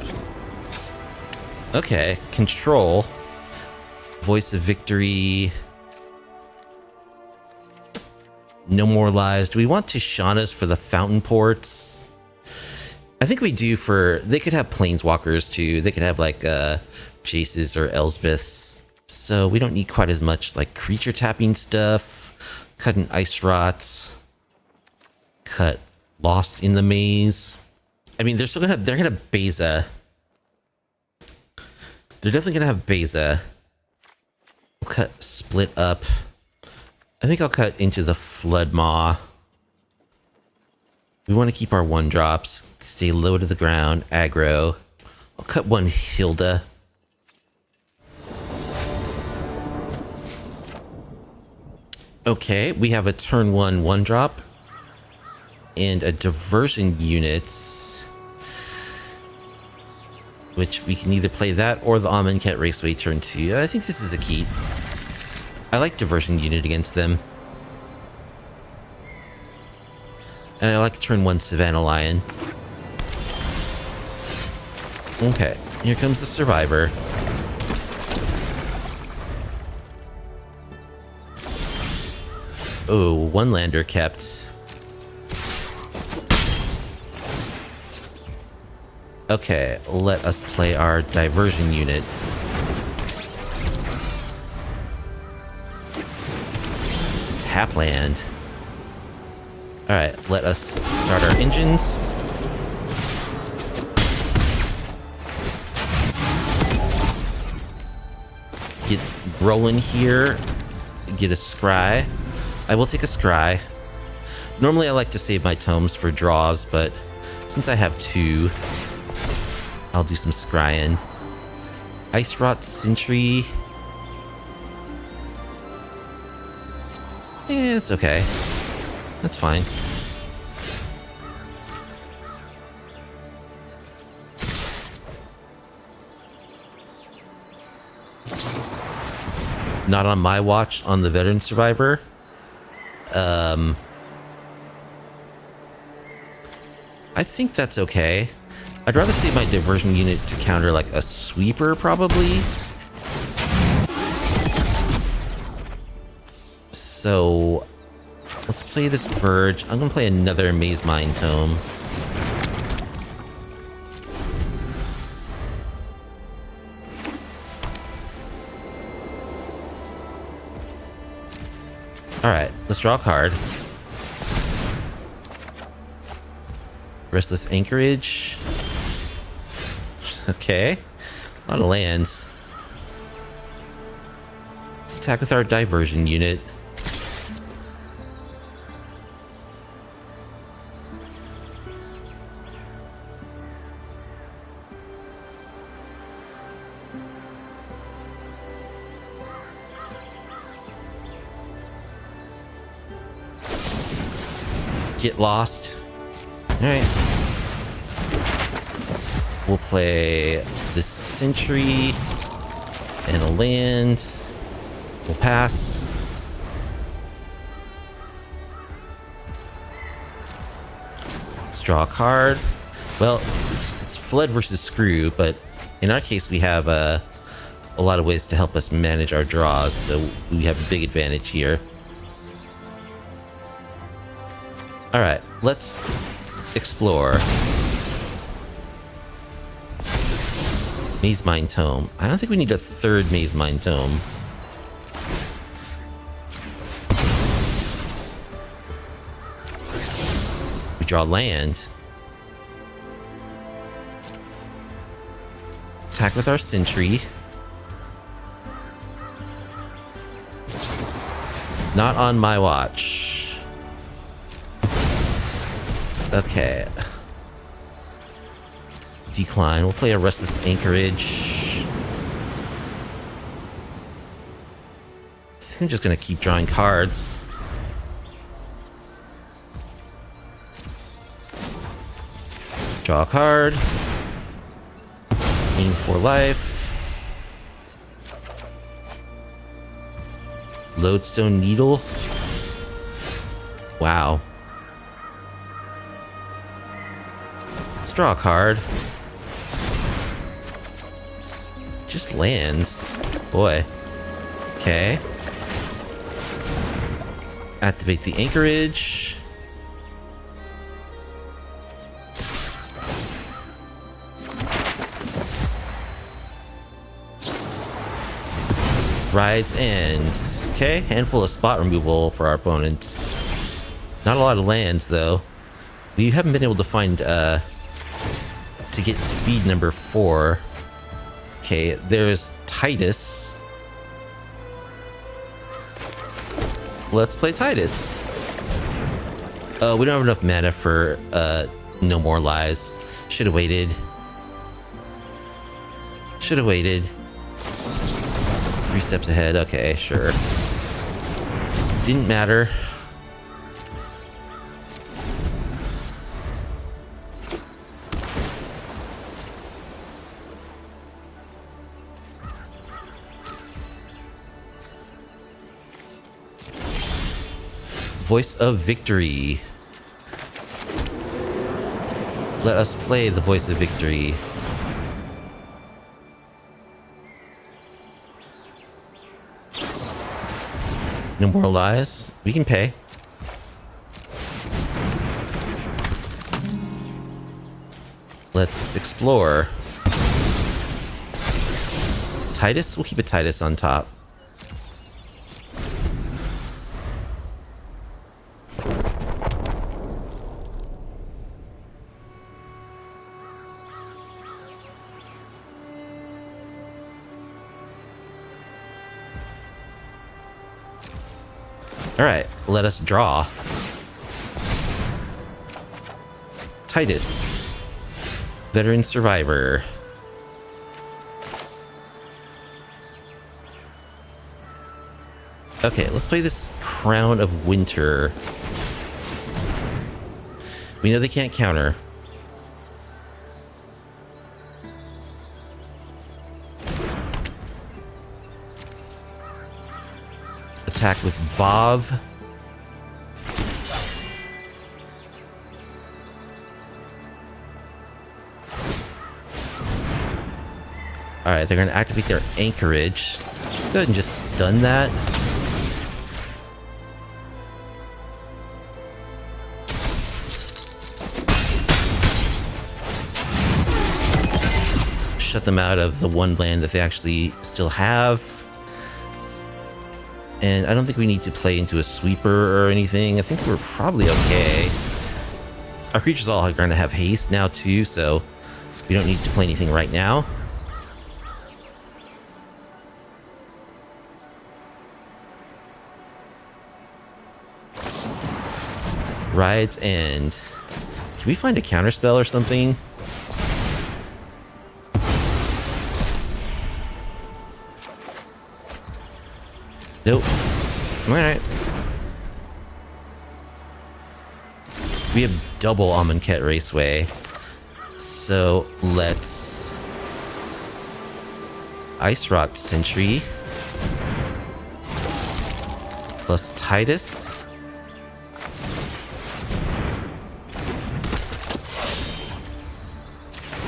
Okay, control. Voice of Victory. No More Lies. Do we want Tishana's for the Fountain Ports? I think we do for... They could have Planeswalkers too. They could have like Jace's or Elspeth's. So we don't need quite as much like creature tapping stuff. Cut an ice rot. Cut Lost in the Maze. I mean, they're gonna Beza. They're definitely gonna have Beza. We'll cut Split Up. I think I'll cut into the Flood Maw. We want to keep our 1-drops. Stay low to the ground. Aggro. I'll cut one Hilda. Okay, we have a turn 1-1-drop. And a diversion unit. Which we can either play that or the Amonkhet Raceway turn 2. I think this is a keep. I like diversion unit against them. And I like turn 1 Savannah Lion. Okay, here comes the Survivor. Oh, 1 lander kept. Okay, let us play our diversion unit. Tap land. Alright, let us start our engines. Get rolling here. Get a scry. I will take a scry. Normally I like to save my tomes for draws, but since I have 2, I'll do some scrying. Ice Rot Sentry. Yeah, it's okay. That's fine. Not on my watch on the Veteran Survivor. I think that's okay. I'd rather save my diversion unit to counter like a sweeper, probably. So let's play this Verge. I'm gonna play another Maze Mine Tome. Alright, let's draw a card. Restless Anchorage. Okay. A lot of lands. Let's attack with our diversion unit. Get lost. Alright. We'll play the Sentry and a land. We'll pass. Let's draw a card. Well, it's Flood versus Screw, but in our case we have a lot of ways to help us manage our draws, so we have a big advantage here. Alright, let's explore. Maze Mine Tome. I don't think we need a 3rd Maze Mine Tome. We draw land. Attack with our Sentry. Not on my watch. Okay. Decline. We'll play a Restless Anchorage. I think I'm just gonna keep drawing cards. Draw a card. Aim for life. Lodestone Needle. Wow. Let's draw a card. Just lands. Boy. Okay. Activate the anchorage. Rides ends. Okay, handful of spot removal for our opponents. Not a lot of lands, though. We haven't been able to find, to get speed number 4. Okay, there's Tidus. Let's play Tidus. We don't have enough mana for, No More Lies. Should have waited. Should have waited. 3 steps ahead. Okay, sure. Didn't matter. Voice of Victory. Let us play the Voice of Victory. No more lies. We can pay. Let's explore. Tidus? We'll keep a Tidus on top. Alright, let us draw. Tidus. Veteran Survivor. Okay, let's play this Crown of Winter. We know they can't counter. Attack with Vav. Alright, they're going to activate their Anchorage. Let's go ahead and just stun that. Shut them out of the one land that they actually still have. And I don't think we need to play into a sweeper or anything. I think we're probably okay. Our creatures all are going to have haste now too, so we don't need to play anything right now. Ride's End. Can we find a counterspell or something? Nope. Alright. We have double Amonkhet Raceway. So let's Ice Rot Sentry plus Tidus.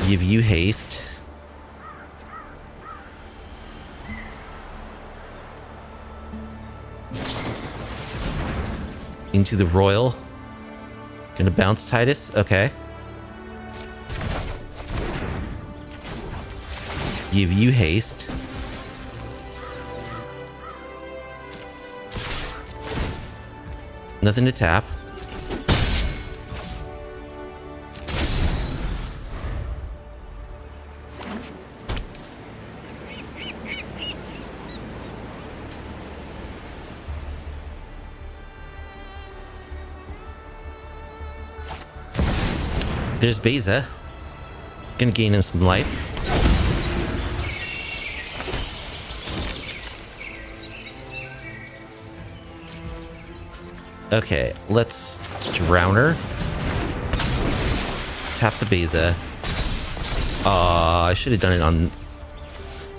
Give you haste. Into the Royal. Gonna bounce Tidus. Okay. Give you haste. Nothing to tap. There's Beza. Gonna gain him some life. Okay, let's Drowner. Tap the Beza. I should have done it on...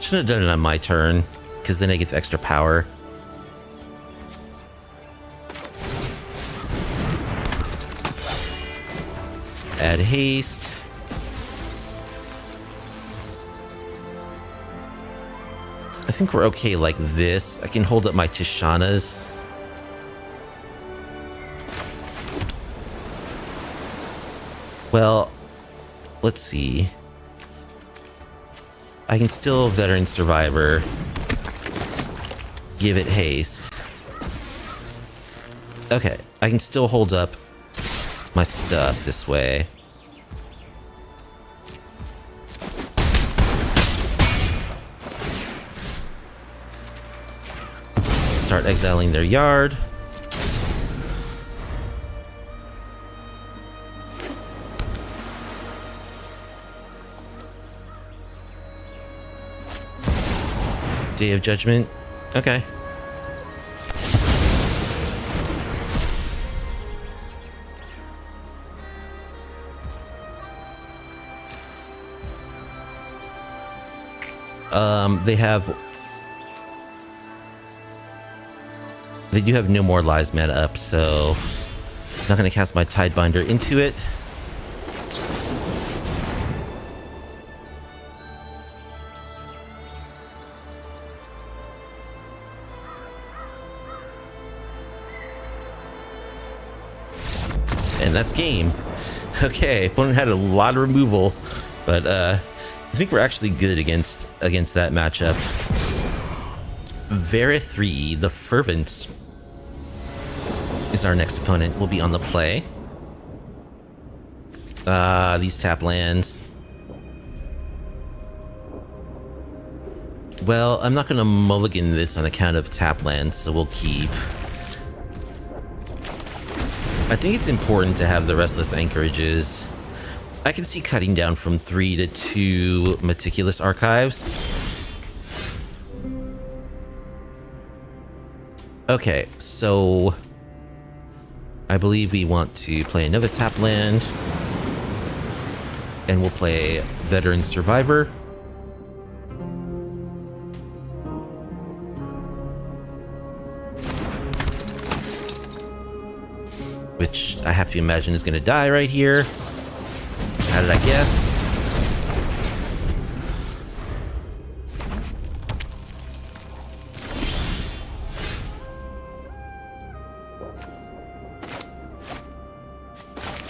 Should have done it on my turn, because then I get the extra power. Add haste. I think we're okay like this. I can hold up my Tishanas. Well, let's see. I can still Veteran Survivor. Give it haste. Okay, I can still hold up my stuff this way. Start exiling their yard. Day of Judgment. Okay. They do have no more lies mana up, so I'm not going to cast my Tidebinder into it. And that's game. Okay, opponent had a lot of removal, but I think we're actually good against that matchup. Vera3, the Fervent, is our next opponent. Will be on the play. These tap lands. Well, I'm not going to mulligan this on account of tap lands, so we'll keep. I think it's important to have the Restless Anchorages. I can see cutting down from 3 to 2 Meticulous Archives. Okay, so I believe we want to play another tap land. And we'll play Veteran Survivor. Which I have to imagine is going to die right here. How did I guess?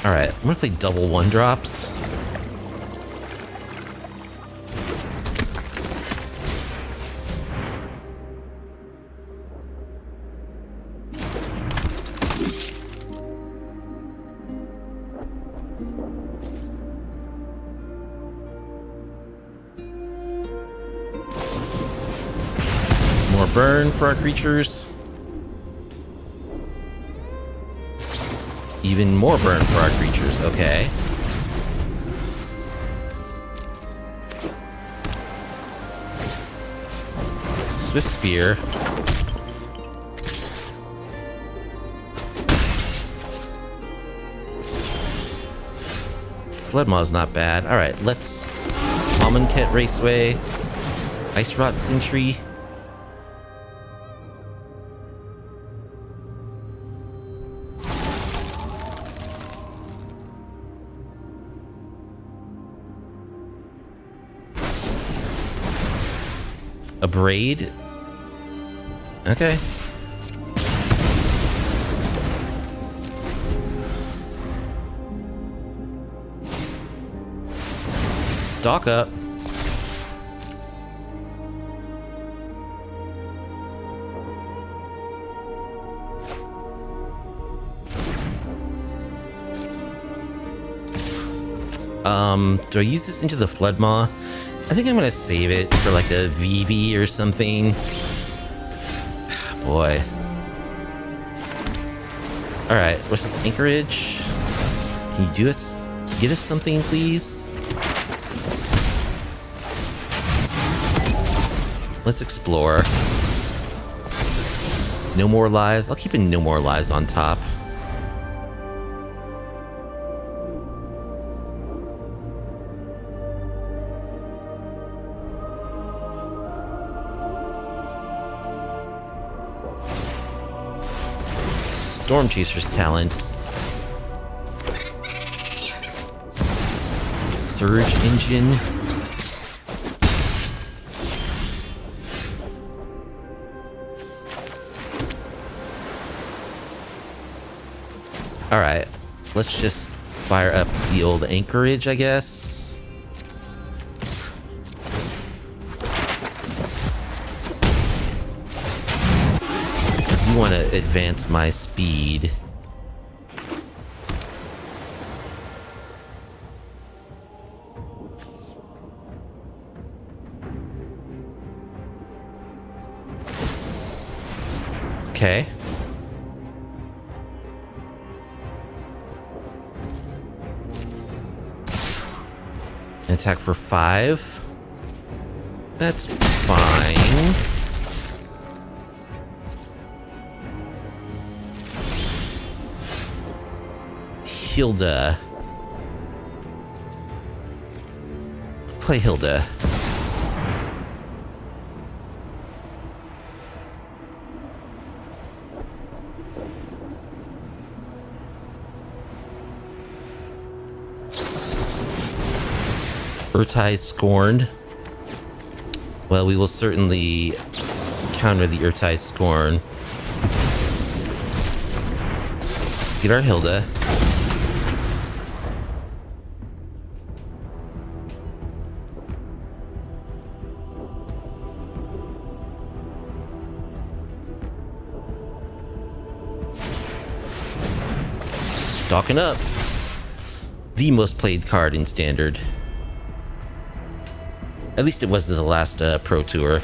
Alright, I'm going to play double 1-drops. More burn for our creatures. Even more burn for our creatures, okay. Swift Spear. Floodmaw's not bad. Alright, let's Amonkhet Raceway. Ice Rot Sentry. A Braid? Okay. Stock up. Do I use this into the Floodmaw? I think I'm gonna save it for like a VV or something. Boy. Alright, what's this anchorage? Can you get us something, please? Let's explore. No more lies. I'll keep a no more lies on top. Storm Chaser's talent. Surge Engine. Alright, let's just fire up the old anchorage, I guess. want to advance my speed. Okay. Attack for 5. That's fine. Hilda. Play Hilda. Urtai's Scorn. Well, we will certainly counter the Urtai's Scorn. Get our Hilda. Stocking up. The most played card in Standard. At least it was the last Pro Tour.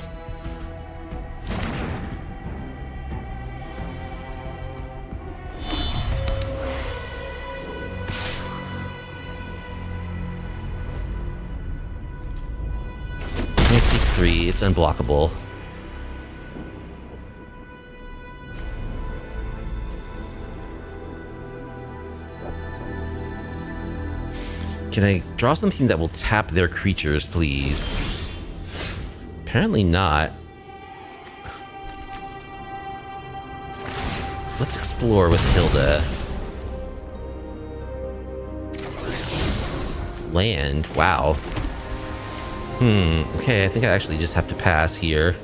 Let's take 3. It's unblockable. Can I draw something that will tap their creatures, please? Apparently not. Let's explore with Hilda. Land? Wow. Okay, I think I actually just have to pass here.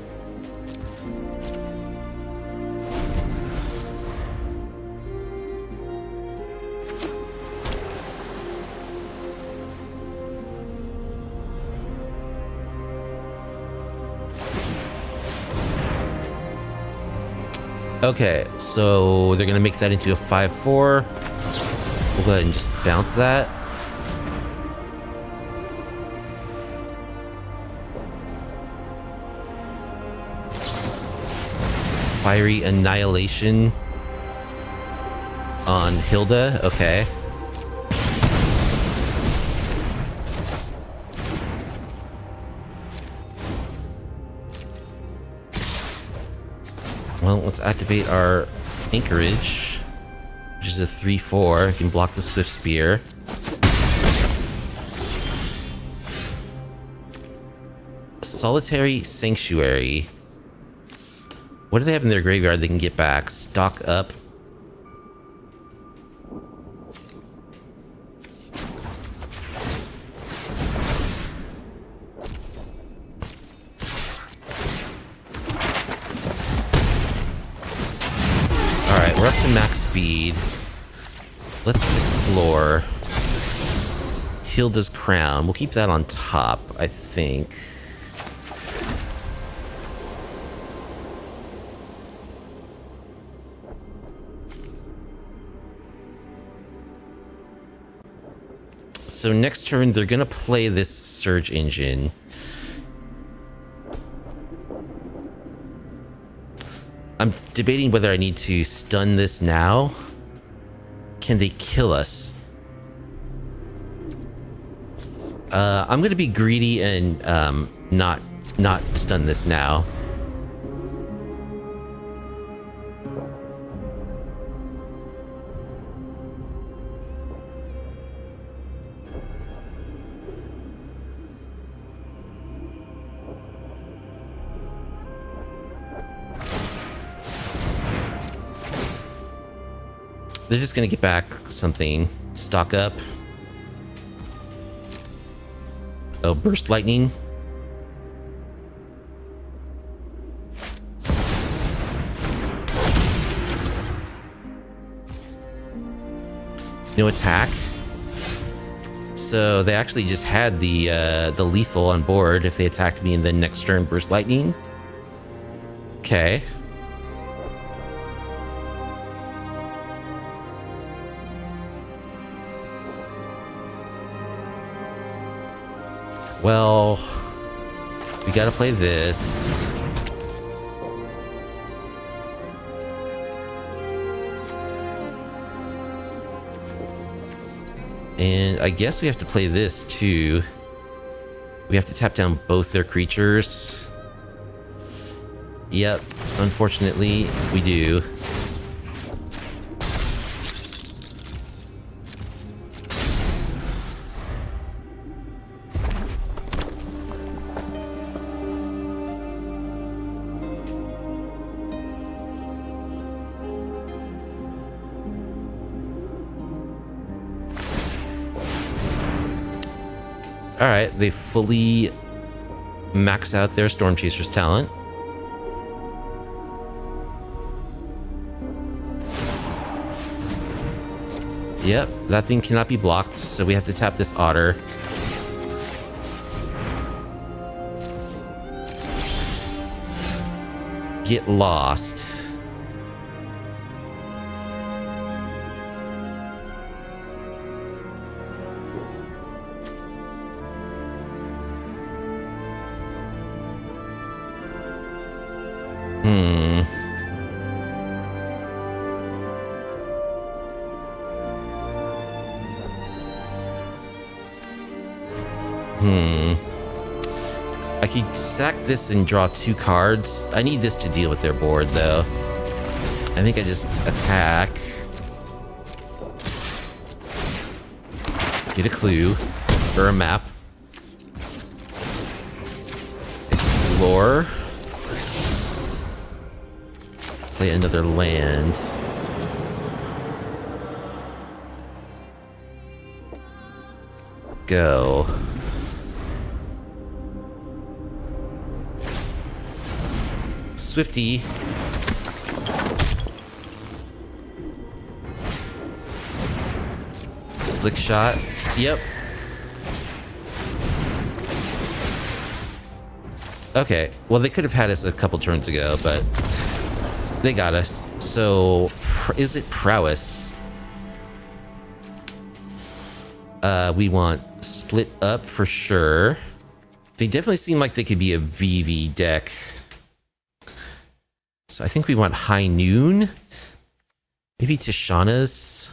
Okay, so they're gonna make that into a 5/4. We'll go ahead and just bounce that. Fiery Annihilation on Hilda. Okay. Well, let's activate our Anchorage, which is a 3/4. I can block the Swift Spear. Solitary Sanctuary. What do they have in their graveyard they can get back? Stock up. Alright, we're up to max speed. Let's explore. Hilda's Crown. We'll keep that on top, I think. So next turn, they're gonna play this Surge Engine. I'm debating whether I need to stun this now. Can they kill us? I'm gonna be greedy and not stun this now. They're just gonna get back something. Stock up. Oh, Burst Lightning. No attack. So they actually just had the lethal on board if they attacked me and then next turn Burst Lightning. Okay. Well, we gotta play this. And I guess we have to play this too. We have to tap down both their creatures. Yep, unfortunately, we do. Alright, they fully maxed out their Storm Chaser's talent. Yep, that thing cannot be blocked, so we have to tap this Otter. Get lost. I could sack this and draw 2 cards. I need this to deal with their board, though. I think I just attack. Get a clue. Or a map. Explore. Play another land. Go. Swifty. Slick shot. Yep. Okay. Well, they could have had us a couple turns ago, but they got us. So, is it Prowess? We want Split Up for sure. They definitely seem like they could be a VV deck. So I think we want High Noon, maybe Tishana's,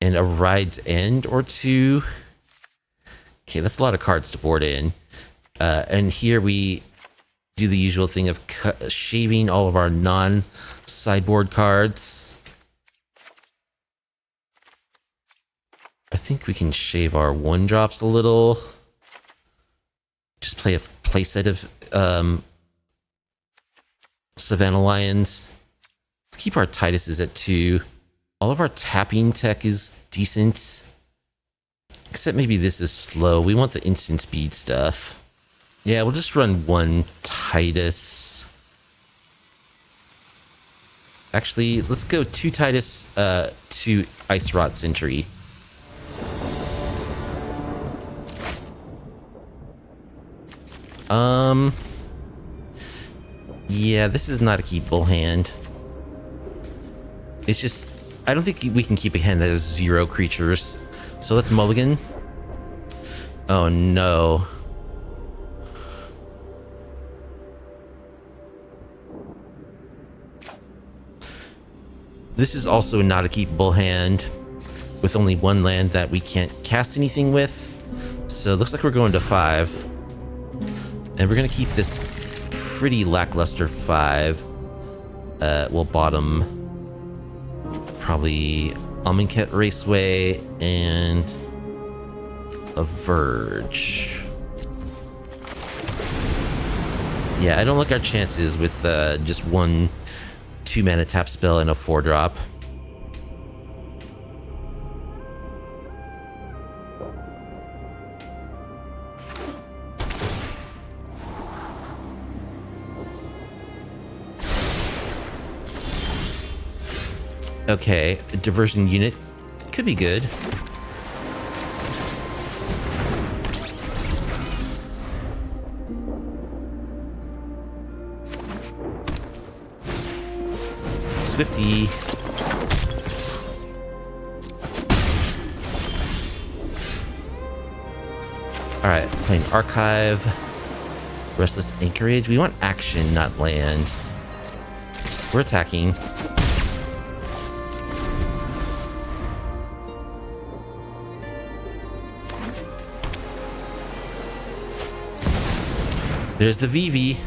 and a Ride's End or 2. Okay, that's a lot of cards to board in. And here we do the usual thing of shaving all of our non-sideboard cards. I think we can shave our 1-drops a little. Just play a playset of Savannah Lions. Let's keep our Tiduses at 2. All of our tapping tech is decent. Except maybe this is slow. We want the instant speed stuff. Yeah, we'll just run 1 Tidus. Actually, let's go 2 Tidus, 2 Ice Rot Sentry. Yeah, this is not a keepable hand. It's just, I don't think we can keep a hand that has 0 creatures. So let's mulligan. Oh no. This is also not a keepable hand with only 1 land that we can't cast anything with. So it looks like we're going to 5. And we're going to keep this pretty lackluster 5. We'll bottom probably Amonkhet Raceway and a Verge. Yeah, I don't like our chances with just 1 2-mana tap spell and a 4-drop. Okay, a diversion unit could be good. Swifty. All right, Playing Archive. Restless Anchorage. We want action, not land. We're attacking. There's the VV.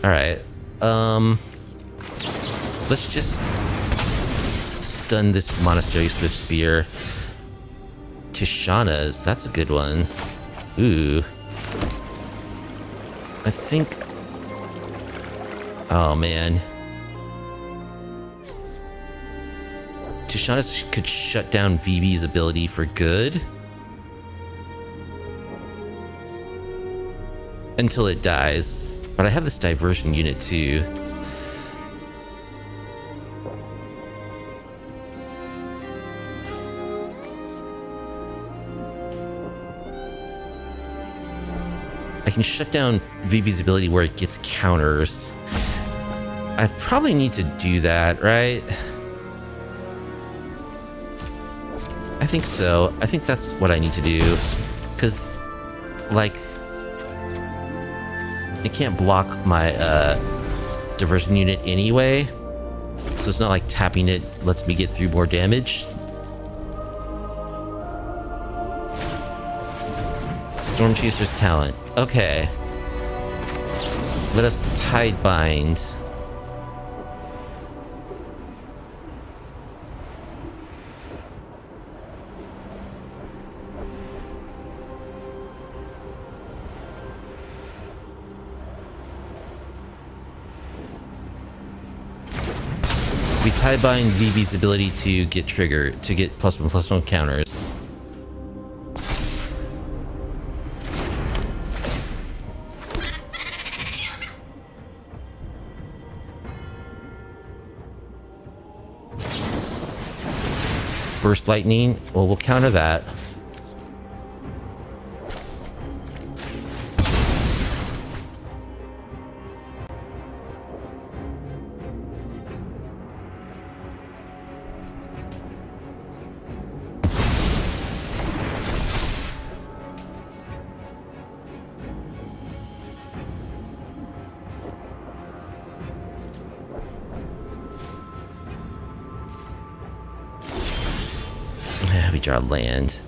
All right. Let's just stun this Monastery Swift Spear. Tishana's, that's a good one. Ooh. I think... Oh, man. Tishana's could shut down VB's ability for good. Until it dies. But I have this diversion unit too. I can shut down VV's ability where it gets counters. I probably need to do that, right? I think so. I think that's what I need to do. Because, like, it can't block my diversion unit anyway. So it's not like tapping it lets me get through more damage. Storm Chaser's talent. Okay. Let us Tide Bind. We Tide Bind VV's ability to get triggered, to get +1/+1 counters. Burst Lightning, well, we'll counter that. We draw land.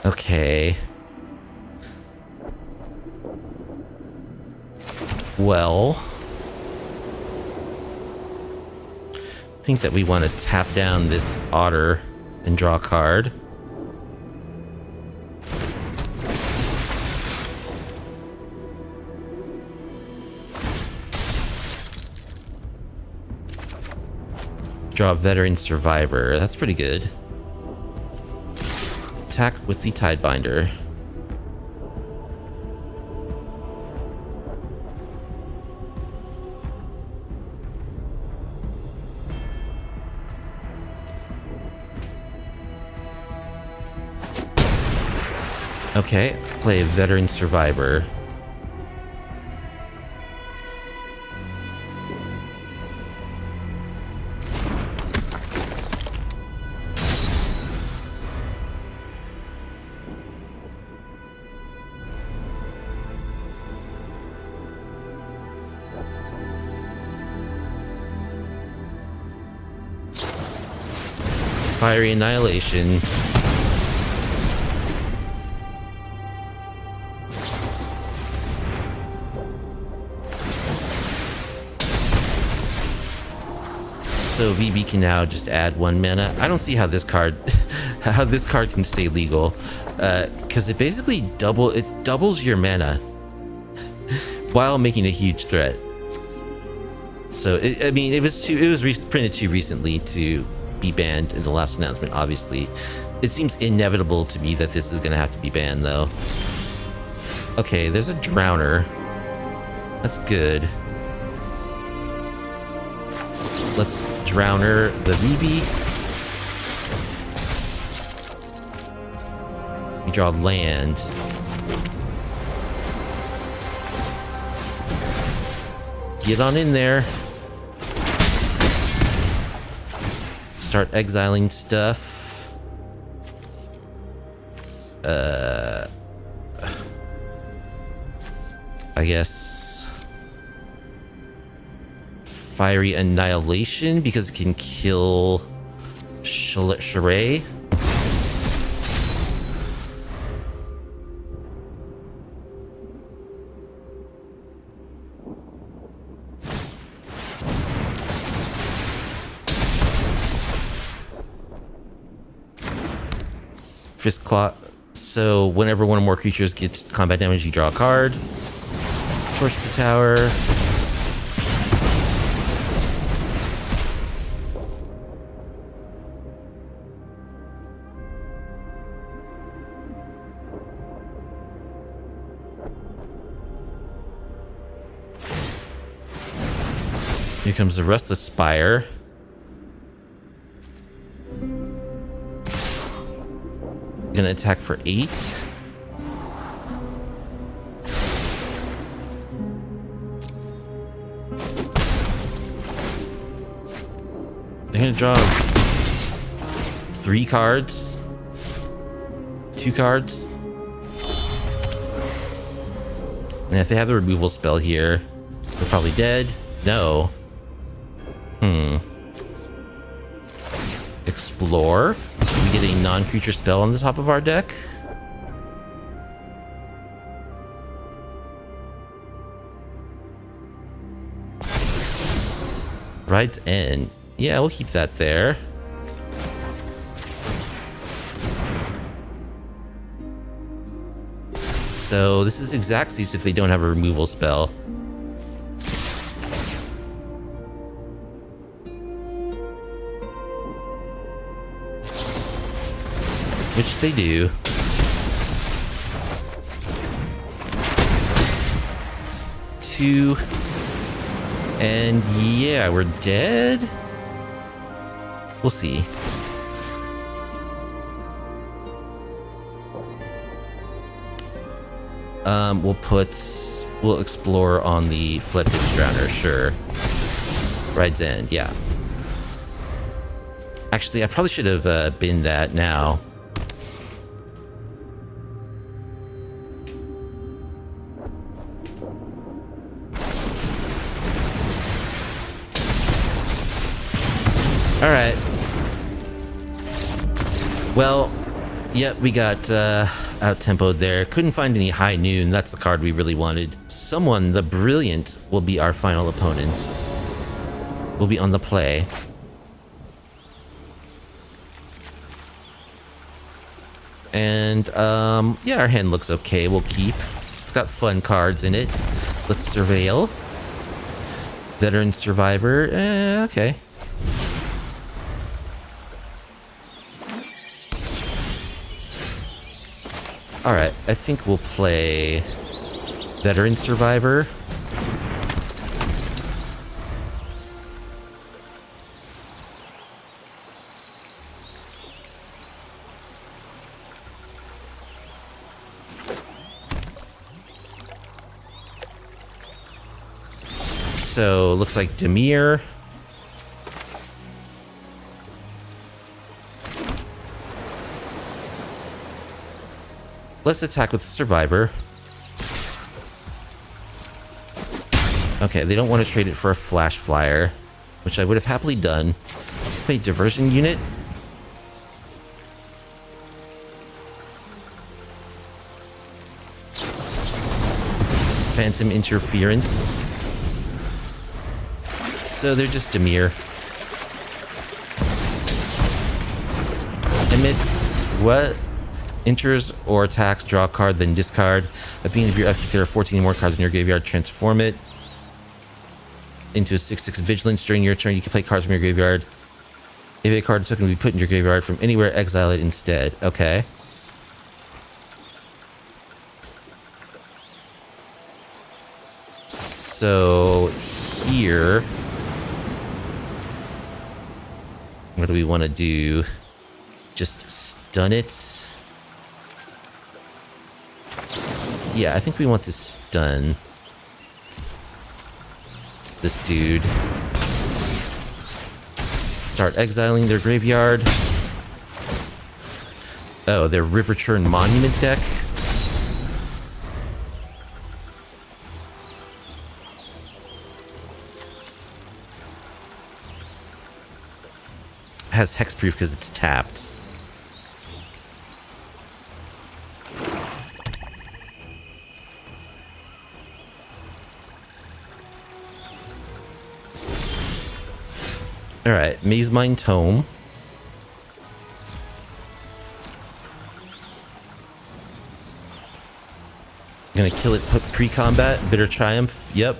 Okay. Well, I think that we want to tap down this otter and draw a card. Draw a veteran survivor. That's pretty good. Attack with the Tidebinder. Okay, play a veteran survivor. Fiery Annihilation. So VB can now just add 1 mana. I don't see how this card can stay legal, because it basically doubles your mana while making a huge threat. So I mean, it was printed too recently to be banned in the last announcement. Obviously, it seems inevitable to me that this is going to have to be banned, though. Okay, there's a Drowner. That's good. Let's Drowner the VB. We draw land. Get on in there. Start exiling stuff. I guess Fiery Annihilation because it can kill Sheree. Fist Claw. So whenever one or more creatures gets combat damage, you draw a card. Torch the tower. Here comes the Restless Spire. Gonna attack for 8. They're gonna draw 3 cards. 2 cards. And if they have the removal spell here, they're probably dead. No. Explore. We get a non-creature spell on the top of our deck. Right end. Yeah, we'll keep that there. So this is Xaxis if they don't have a removal spell. Which they do. Two. And yeah, we're dead? We'll see. We'll explore on the Fletcher's Drowner, sure. Ride's End, yeah. Actually, I probably should have been that now. Alright. Well, yep, we got out-tempoed there. Couldn't find any High Noon. That's the card we really wanted. Someone, the Brilliant, will be our final opponent. Will be on the play. And, yeah, our hand looks okay. We'll keep. It's got fun cards in it. Let's surveil. Veteran Survivor. Okay. Alright, I think we'll play Veteran Survivor. So, looks like Dimir. Let's attack with the Survivor. Okay, they don't want to trade it for a Flash Flyer, which I would have happily done. Play Diversion Unit. Phantom Interference. So they're just Dimir. Emits what? Enters or attacks, draw a card, then discard. At the end of your upkeep, there are 14 more cards in your graveyard. Transform it into a 6/6 Vigilance. During your turn, you can play cards from your graveyard. If a card is token to be put in your graveyard from anywhere, exile it instead. Okay. So here, what do we want to do? Just stun it. Yeah, I think we want to stun. this dude. Start exiling their graveyard. Oh, their River Churn Monument deck. Has hexproof because it's tapped. Alright, Maze Mine Tome. Gonna kill it pre-combat. Bitter Triumph. Yep.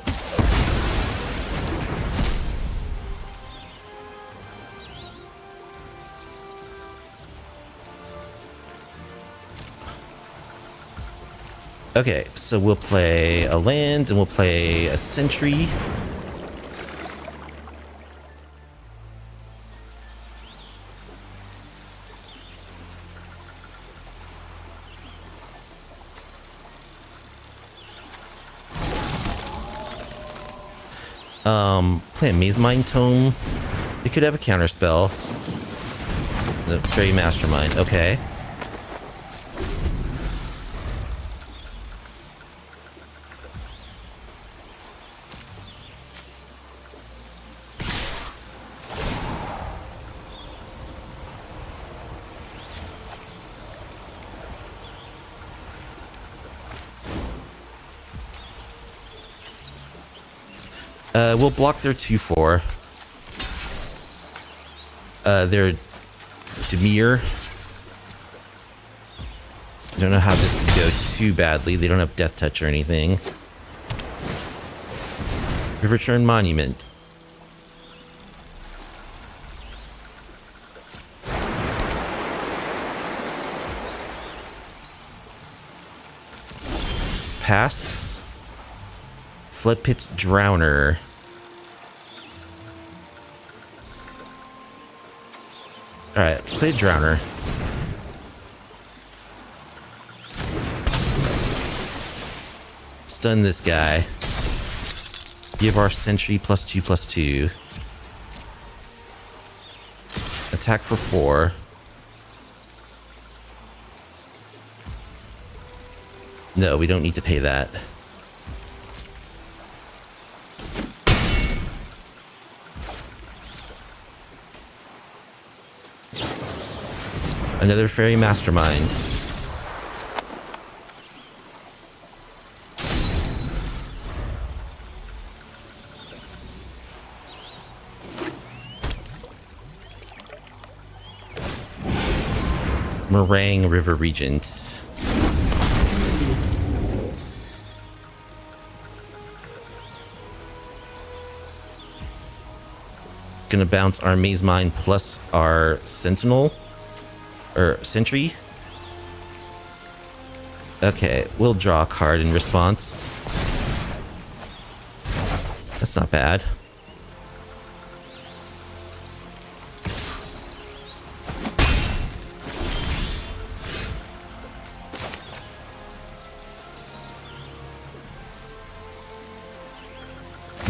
Okay, so we'll play a land and we'll play a sentry. Play a Maze Mine Tome. They could have a counterspell. The Fairy Mastermind. Okay. We'll block their 2/4. Their Dimir. I don't know how this could go too badly. They don't have Death Touch or anything. River Churn Monument. Pass. Flood Pit Drowner. Alright, let's play Drowner. Stun this guy. Give our sentry +2/+2. Attack for 4. No, we don't need to pay that. Another Fairy Mastermind. Meringue River Regent. Gonna bounce our Maze Mine plus our Sentinel. Or Sentry. Okay, we'll draw a card in response. That's not bad.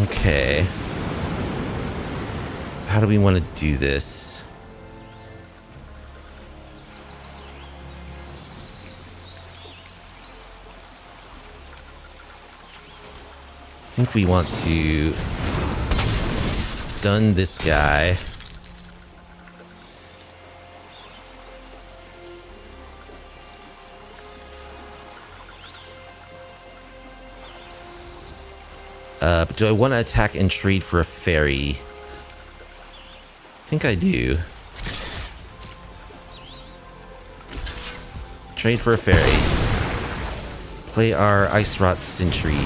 Okay. How do we want to do this? I think we want to stun this guy. But do I want to attack and trade for a fairy? I think I do. Trade for a fairy. Play our Ice Rot Sentry.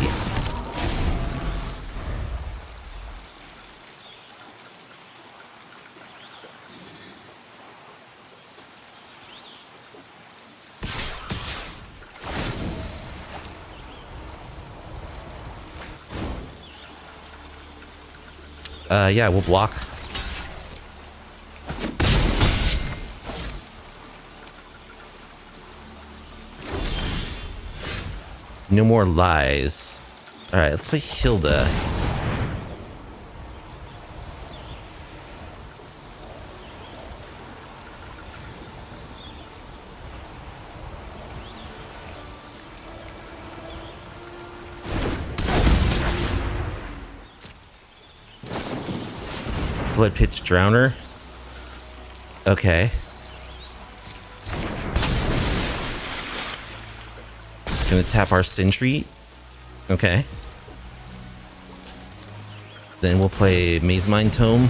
Yeah, we'll block. No more lies. Alright, let's play Hilda. Flood Pitch Drowner. Okay. Gonna tap our Sentry. Okay. Then we'll play Maze Mind Tome.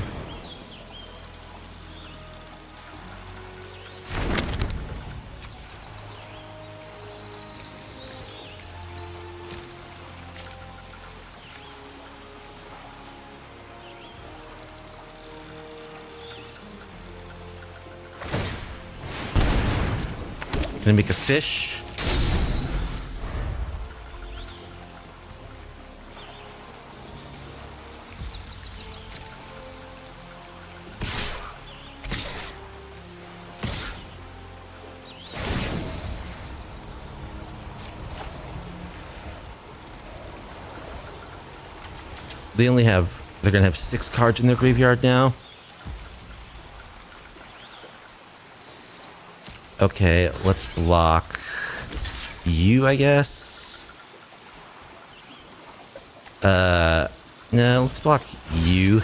Gonna make a fish. They're gonna have 6 cards in their graveyard now. Okay, let's block you, I guess. No, let's block you.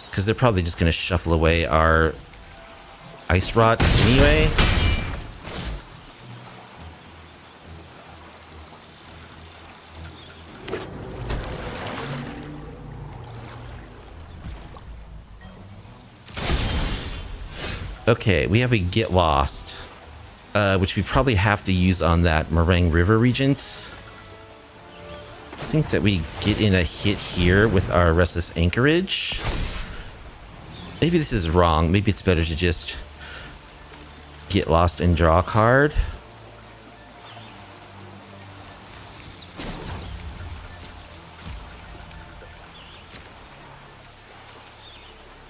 Because they're probably just gonna shuffle away our Ice Rot anyway. Okay, we have a Get Lost, which we probably have to use on that Meringue River Regent. I think that we get in a hit here with our Restless Anchorage. Maybe this is wrong. Maybe it's better to just Get Lost and draw a card.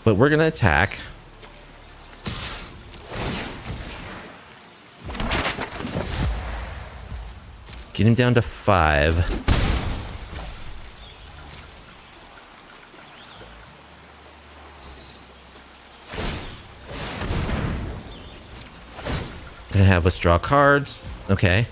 But we're gonna attack. Get him down to 5. Gonna have us draw cards. Okay.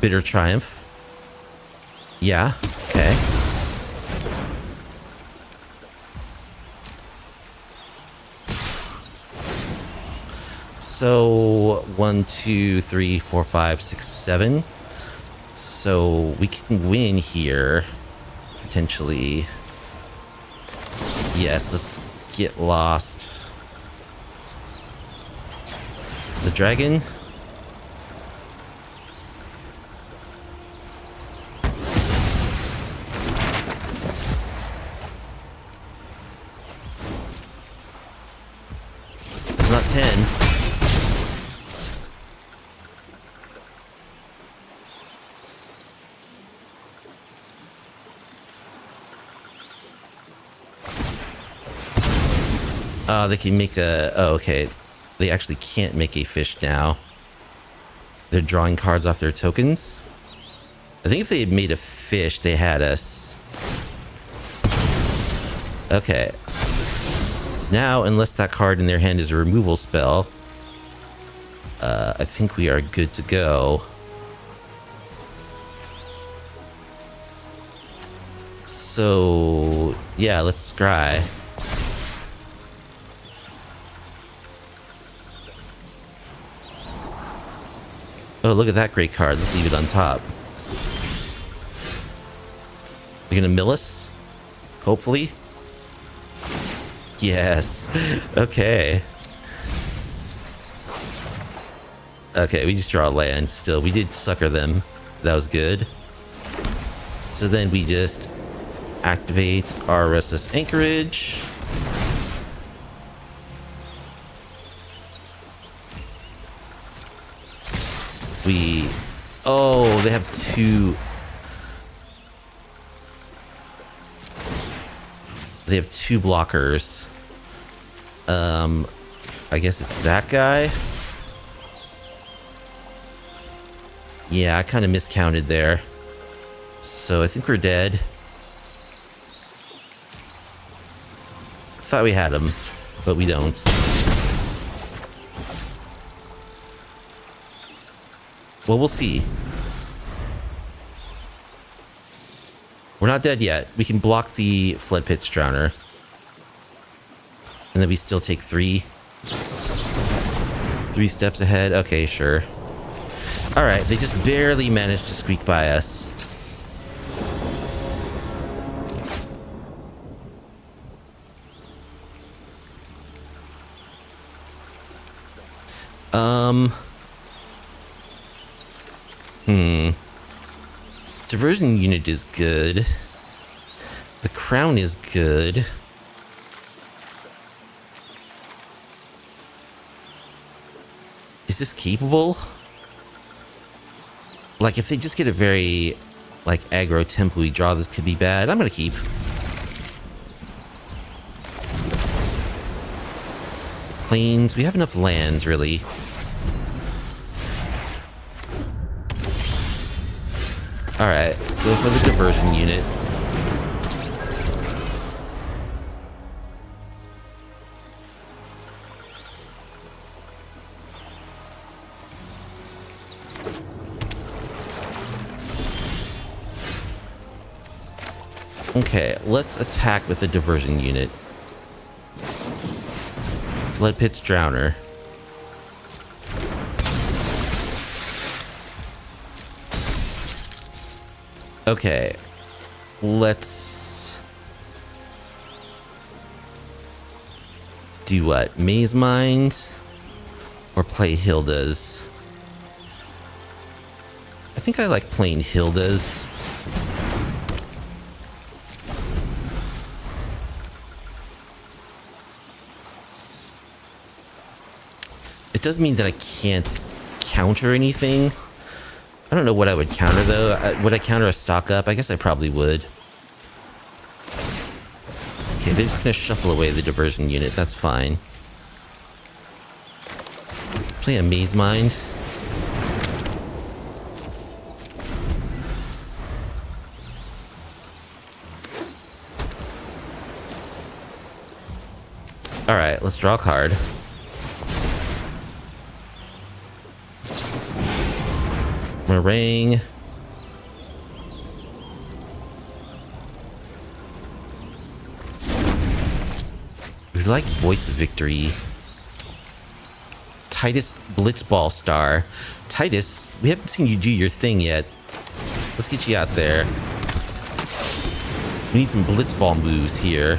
Bitter Triumph. Yeah, okay. So 1, 2, 3, 4, 5, 6, 7. So we can win here. Potentially. Yes, let's Get Lost. The dragon. Not 10. They can make a... Oh, okay. They actually can't make a fish now. They're drawing cards off their tokens. I think if they had made a fish, they had us. Okay. Now, unless that card in their hand is a removal spell, I think we are good to go. So, yeah, let's scry. Oh, look at that great card. Let's leave it on top. You're gonna mill us? Hopefully. Yes. Okay. Okay, we just draw land still. We did sucker them. That was good. So then we just activate our Restless Anchorage. Oh, they have 2. They have 2 blockers. I guess it's that guy. Yeah, I kind of miscounted there. So I think we're dead. Thought we had him, but we don't. Well, we'll see. We're not dead yet. We can block the Flood Pit's Drowner. And then we still take 3. 3 steps ahead. Okay, sure. Alright, they just barely managed to squeak by us. Diversion unit is good. The crown is good. Is this capable? Like, if they just get a very, like, aggro tempo-y draw, this could be bad. I'm gonna keep. Plains. We have enough lands, really. Alright, let's go for the diversion unit. Okay, let's attack with the diversion unit. Flood Pit's Drowner. Okay, let's do what? Maze Mind or play Hilda's? I think I like playing Hilda's. It does mean that I can't counter anything. I don't know what I would counter, though. Would I counter a stock up? I guess I probably would. Okay, they're just going to shuffle away the diversion unit. That's fine. Play a Maze Mind. Alright, let's draw a card. Meringue. We like Voice of Victory. Tidus Blitzball Star. Tidus, we haven't seen you do your thing yet. Let's get you out there. We need some Blitzball moves here.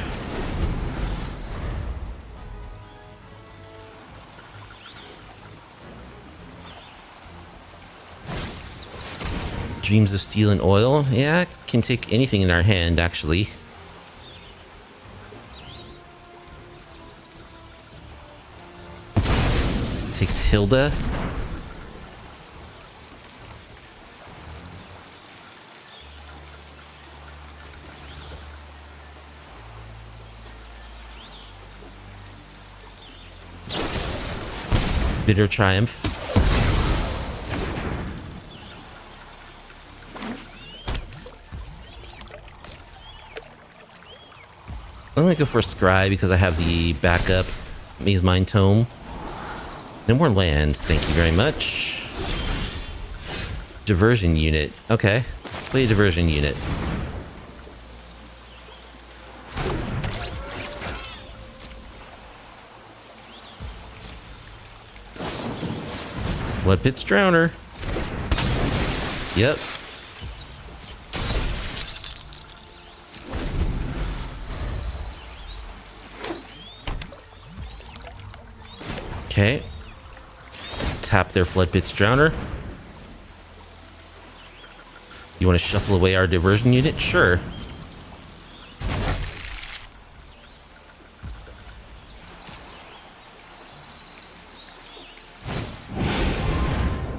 Dreams of Steel and Oil. Yeah, can take anything in our hand, actually. Takes Hilda. Bitter Triumph. I'm gonna go for a Scry because I have the backup Maze Mind Tome. No more lands, thank you very much. Diversion unit. Okay, play a diversion unit. Flood Pit's Drowner. Yep. Okay. Tap their Flood Pit's Drowner. You want to shuffle away our diversion unit? Sure.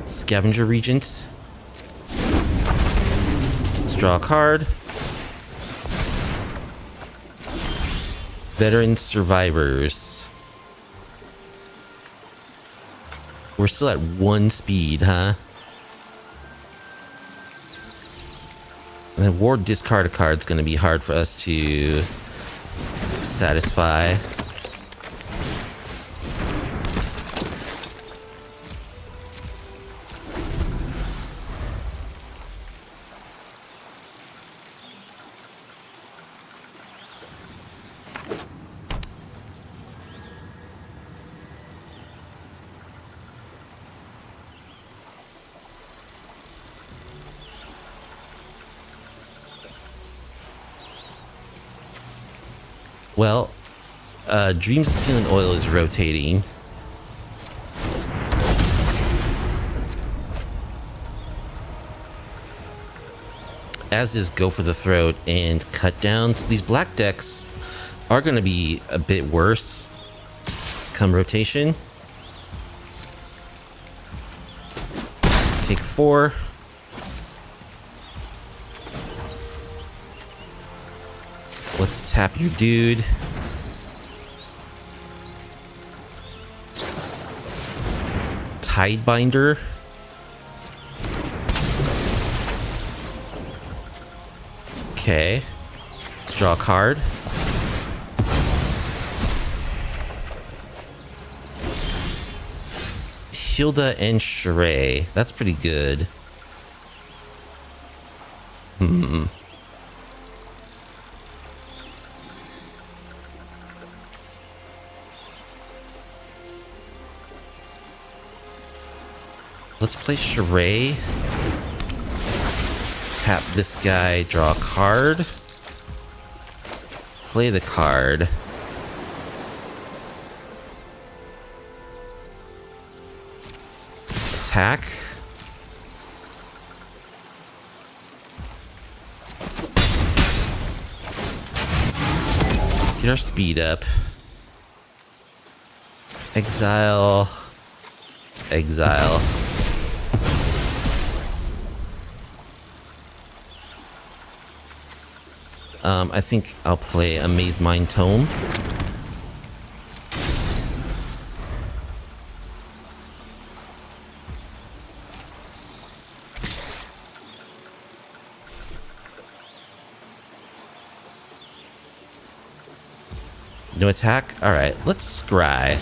Scavenger Regent. Let's draw a card. Veteran Survivors. We're still at 1 speed, huh? And then ward discard a card is going to be hard for us to satisfy. Well, Dreams of Steel and Oil is rotating. As is Go for the Throat and Cut Down. So these black decks are going to be a bit worse come rotation. Take 4. Let's tap your dude. Tidebinder. Okay. Let's draw a card. Hilda and Sheree. That's pretty good. Let's play Sheree. Tap this guy, draw a card. Play the card. Attack. Get our speed up. Exile. Exile. I think I'll play a Maze Mind Tome. No attack? Alright, let's scry.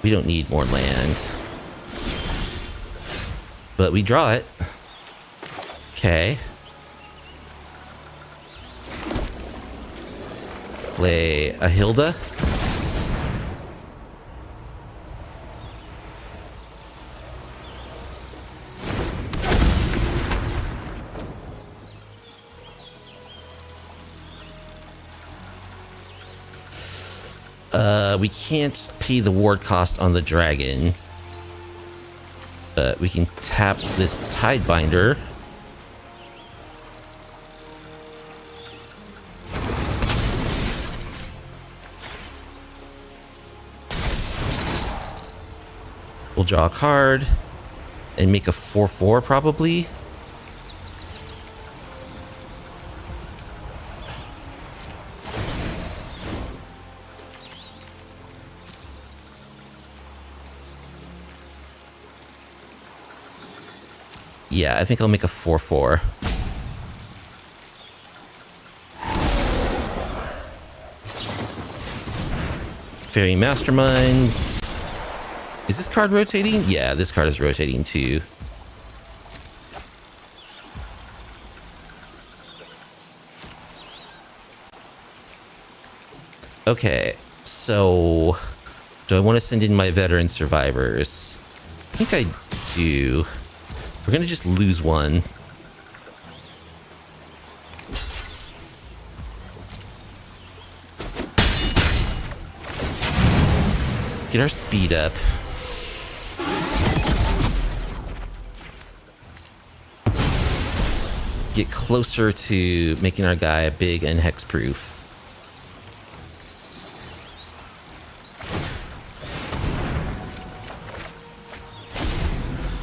We don't need more land. But we draw it. Okay. Play a Hilda. We can't pay the ward cost on the dragon. But we can tap this Tidebinder. We'll draw a card and make a 4/4 probably. Yeah, I think I'll make a 4/4. Fairy Mastermind. Is this card rotating? Yeah, this card is rotating too. Okay, so do I want to send in my veteran survivors? I think I do. We're gonna just lose one. Get our speed up. Get closer to making our guy big and hexproof.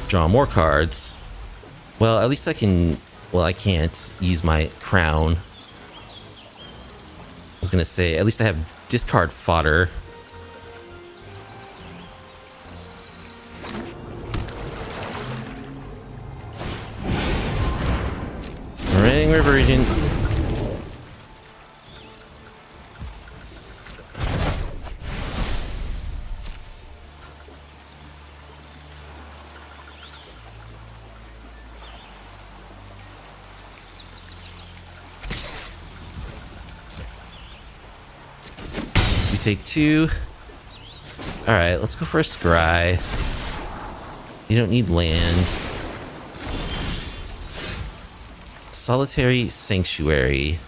Draw more cards. Well, at least I can... Well, I can't use my crown. I was gonna say, at least I have discard fodder. Ring Reversion. We take 2. Alright, let's go for a scry. You don't need land. Solitary Sanctuary.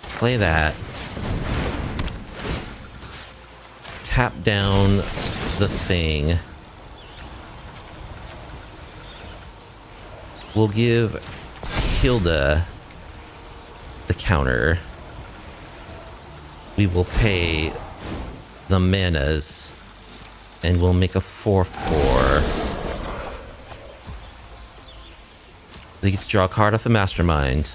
Play that. Tap down the thing. We'll give Hilda the counter. We will pay the manas. And we'll make a 4/4. They get to draw a card off the mastermind.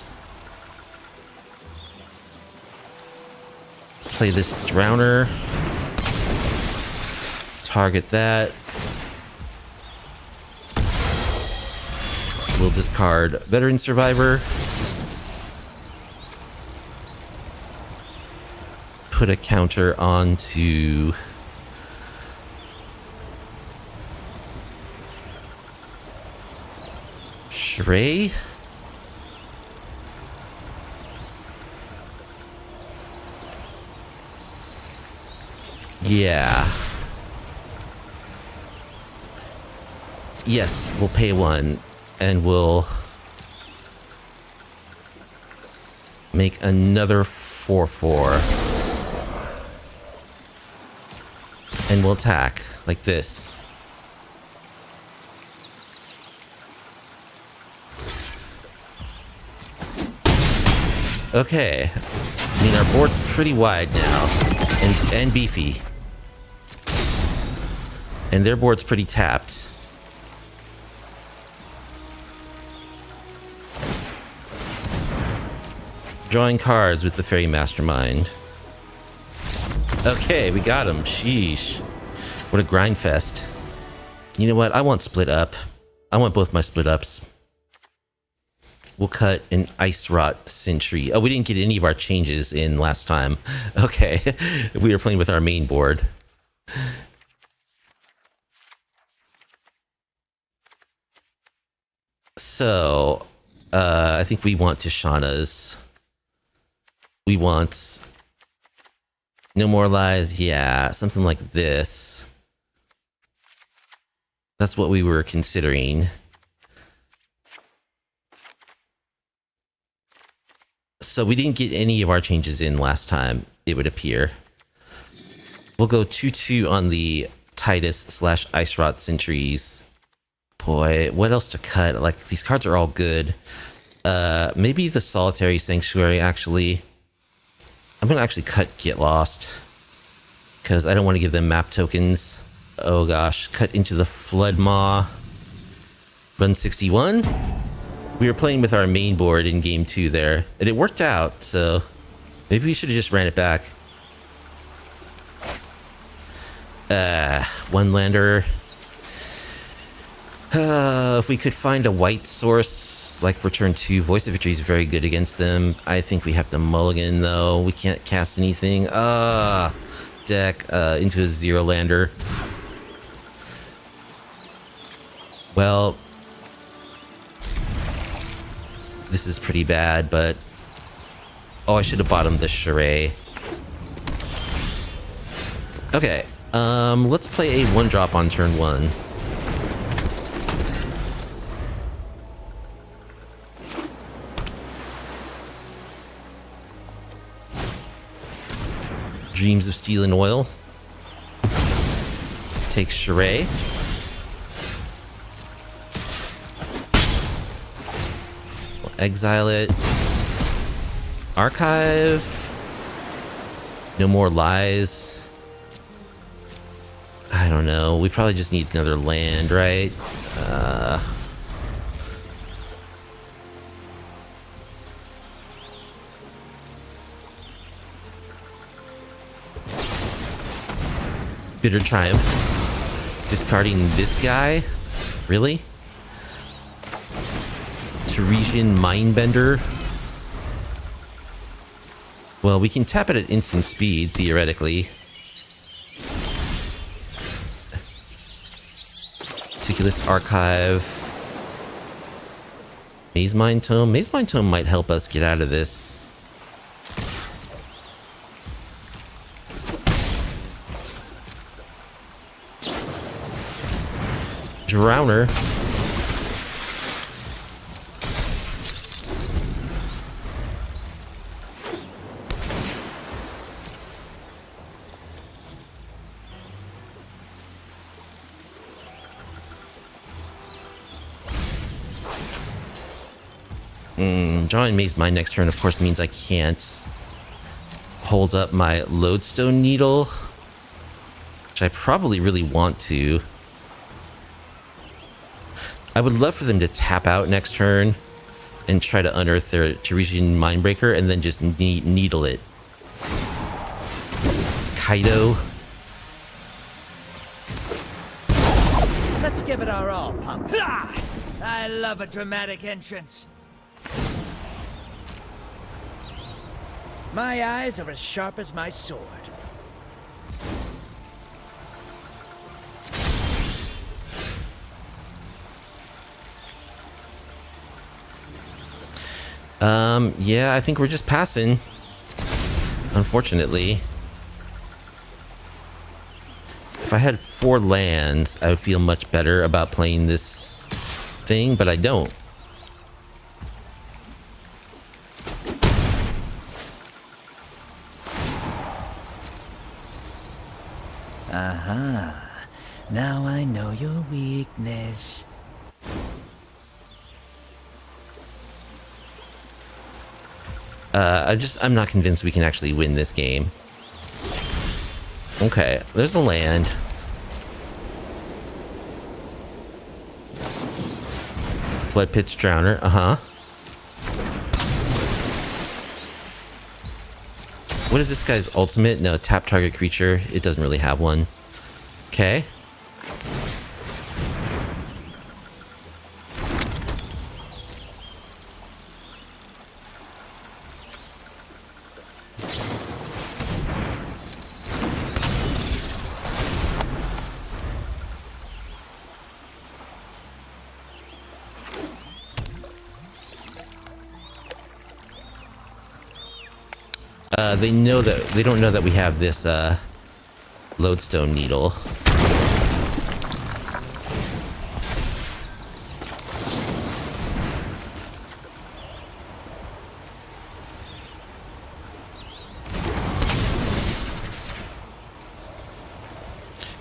Let's play this Drowner. Target that. We'll discard Veteran Survivor. Put a counter onto Shrey? Yeah. Yes, we'll pay 1 and we'll make another 4/4. And we'll attack like this. Okay. I mean, our board's pretty wide now. And beefy. And their board's pretty tapped. Drawing cards with the Fairy Mastermind. Okay, we got him. Sheesh. What a grind fest. You know what? I want split up. I want both my split ups. We'll cut an Ice Rot Sentry. Oh, we didn't get any of our changes in last time. Okay. We were playing with our main board. So, I think we want Tishana's. We want No More Lies. Yeah, something like this. That's what we were considering. So we didn't get any of our changes in last time, it would appear. We'll go 2/2 on the Tidus / Ice Rot Sentries. Boy, what else to cut? Like, these cards are all good. Maybe the Solitary Sanctuary, actually. I'm going to actually cut Get Lost. Because I don't want to give them map tokens. Oh gosh, cut into the Flood Maw. Run 61. We were playing with our main board in game 2 there. And it worked out, so maybe we should have just ran it back. One lander. If we could find a white source, like for turn 2, Voice of Victory is very good against them. I think we have to mulligan, though. We can't cast anything. Deck into a 0 lander. Well, this is pretty bad, but... Oh, I should have bottomed the Shrey. Okay, let's play a 1-drop on turn 1. Dreams of Steel and Oil. Take Shrey. We'll exile it. Archive. No More Lies. I don't know. We probably just need another land, right? Bitter Triumph. Discarding this guy? Really? Teresian Mindbender? Well, we can tap it at instant speed, theoretically. Meticulous Archive. Maze Mind Tome. Maze Mind Tome might help us get out of this. Drowner. Drawing Maze Mind next turn, of course, means I can't hold up my Lodestone Needle, which I probably really want to. I would love for them to tap out next turn and try to unearth their Teresian Mindbreaker and then just needle it. Kaido. Let's give it our all, punk. I love a dramatic entrance. My eyes are as sharp as my sword. Yeah, I think we're just passing. Unfortunately. If I had 4 lands, I would feel much better about playing this thing, but I don't. Now I know your weakness. I'm not convinced we can actually win this game. Okay, there's a land. Flood Pit's Drowner, What is this guy's ultimate? No, tap target creature. It doesn't really have one. Okay. They don't know that we have this Lodestone Needle.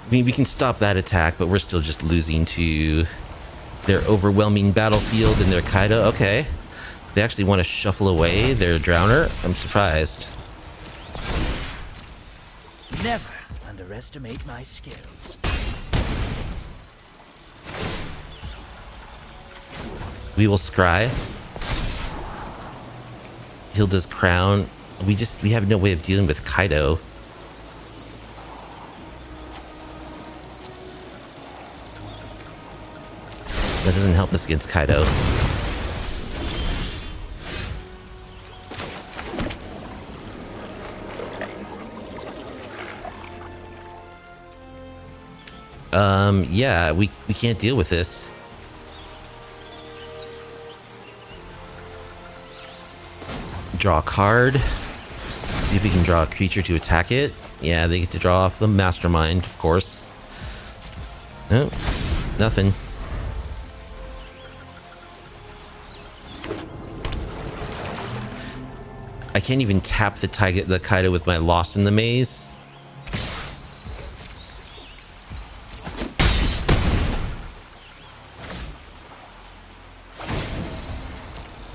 I mean, we can stop that attack, but we're still just losing to their overwhelming battlefield and their Kaido. Okay. They actually want to shuffle away their Drowner. I'm surprised. Never underestimate my skills. We will scry. Hilda's Crown. We have no way of dealing with Kaido. That doesn't help us against Kaido. Yeah, we can't deal with this. Draw a card. See if we can draw a creature to attack it. Yeah, they get to draw off the Mastermind, of course. No, nothing. I can't even tap the Kaido with my Lost in the Maze.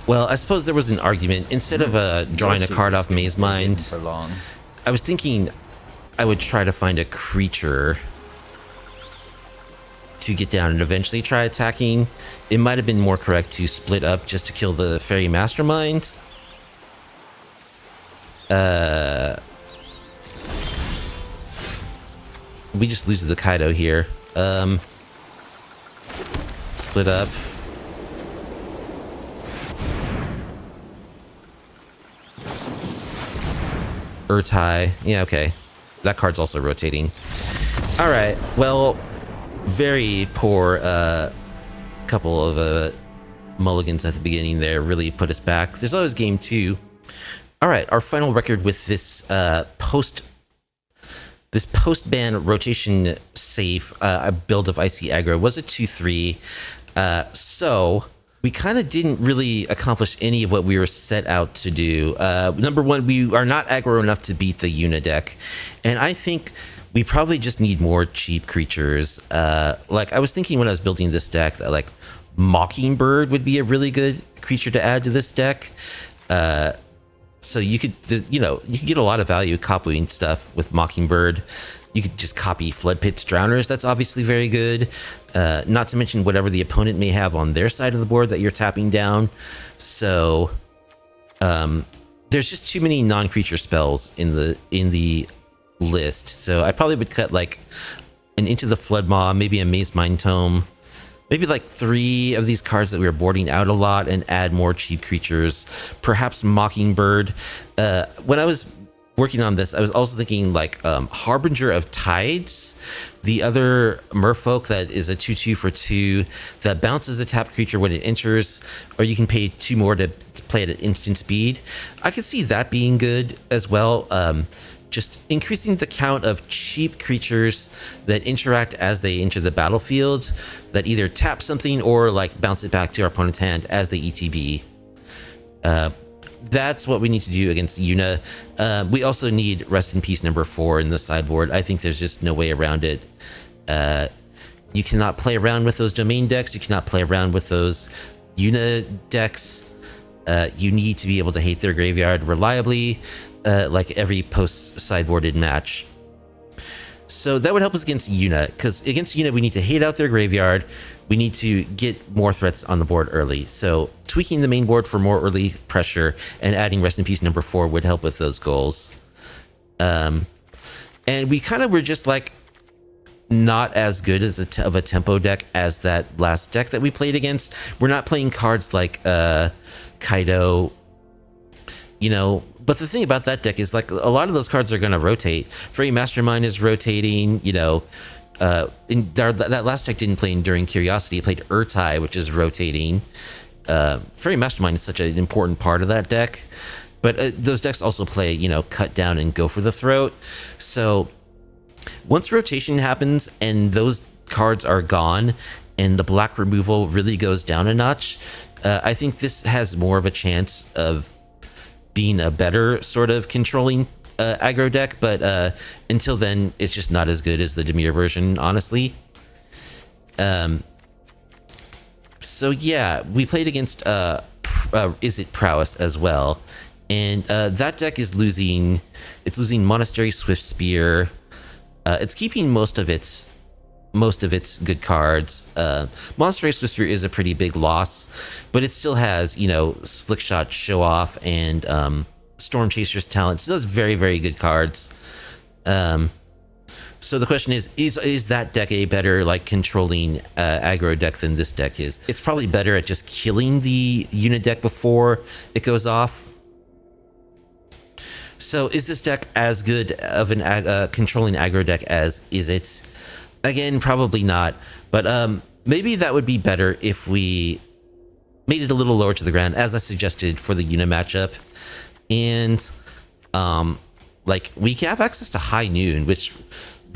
Well, I suppose there was an argument. Instead of drawing a card off Maze Mind, I was thinking I would try to find a creature to get down and eventually try attacking. It might have been more correct to split up just to kill the Fairy Mastermind. We just lose the Kaido here. Split up. Urtai. Yeah, okay. That card's also rotating. All right. Well, very poor couple of mulligans at the beginning there really put us back. There's always game 2. All right. Our final record with this post-ban rotation safe build of Icy Aggro was a 2-3. So we kind of didn't really accomplish any of what we were set out to do. Number one, we are not aggro enough to beat the Yuna deck. And I think we probably just need more cheap creatures. Like I was thinking when I was building this deck that like Mockingbird would be a really good creature to add to this deck. So you could, you could get a lot of value copying stuff with Mockingbird. You could just copy Flood Pit's Drowners. That's obviously very good. Not to mention whatever the opponent may have on their side of the board that you're tapping down. So there's just too many non-creature spells in the list. So I probably would cut like an Into the Flood Maw, maybe a Maze Mind Tome, maybe like 3 of these cards that we were boarding out a lot and add more cheap creatures. Perhaps Mockingbird. When I was working on this, I was also thinking like Harbinger of Tides, the other merfolk that is a 2/2 for 2 that bounces a tapped creature when it enters, or you can pay 2 more to play it at instant speed. I could see that being good as well. Just increasing the count of cheap creatures that interact as they enter the battlefield, that either tap something or like bounce it back to our opponent's hand as they ETB. That's what we need to do against Yuna. We also need Rest in Peace number 4 in the sideboard. I think there's just no way around it. You cannot play around with those domain decks. You cannot play around with those Yuna decks. You need to be able to hate their graveyard reliably, like every post-sideboarded match. So that would help us against Yuna, because against Yuna we need to hate out their graveyard. We need to get more threats on the board early. So tweaking the main board for more early pressure and adding Rest in Peace number 4 would help with those goals. And we kind of were just like not as good as of a tempo deck as that last deck that we played against. We're not playing cards like Kaido, but the thing about that deck is like a lot of those cards are going to rotate. Fairy Mastermind is rotating, that last deck didn't play Enduring Curiosity. It played Urtai, which is rotating. Fairy Mastermind is such an important part of that deck. But those decks also play, Cut Down and Go for the Throat. So once rotation happens and those cards are gone and the black removal really goes down a notch, I think this has more of a chance of being a better sort of controlling aggro deck, but until then it's just not as good as the Dimir version, honestly. So yeah, we played against Is It Prowess as well, and that deck is losing. It's losing Monastery Swift Spear. It's keeping most of its good cards. Monastery Swift Spear is a pretty big loss, but it still has, Slick Shot, Show Off, and Storm Chaser's Talent. So those very, very good cards. So the question is that deck a better like controlling aggro deck than this deck is? It's probably better at just killing the unit deck before it goes off. So is this deck as good of an controlling aggro deck as Is It? Again, probably not, but maybe that would be better if we made it a little lower to the ground, as I suggested for the Yuna matchup. And like we have access to High Noon, which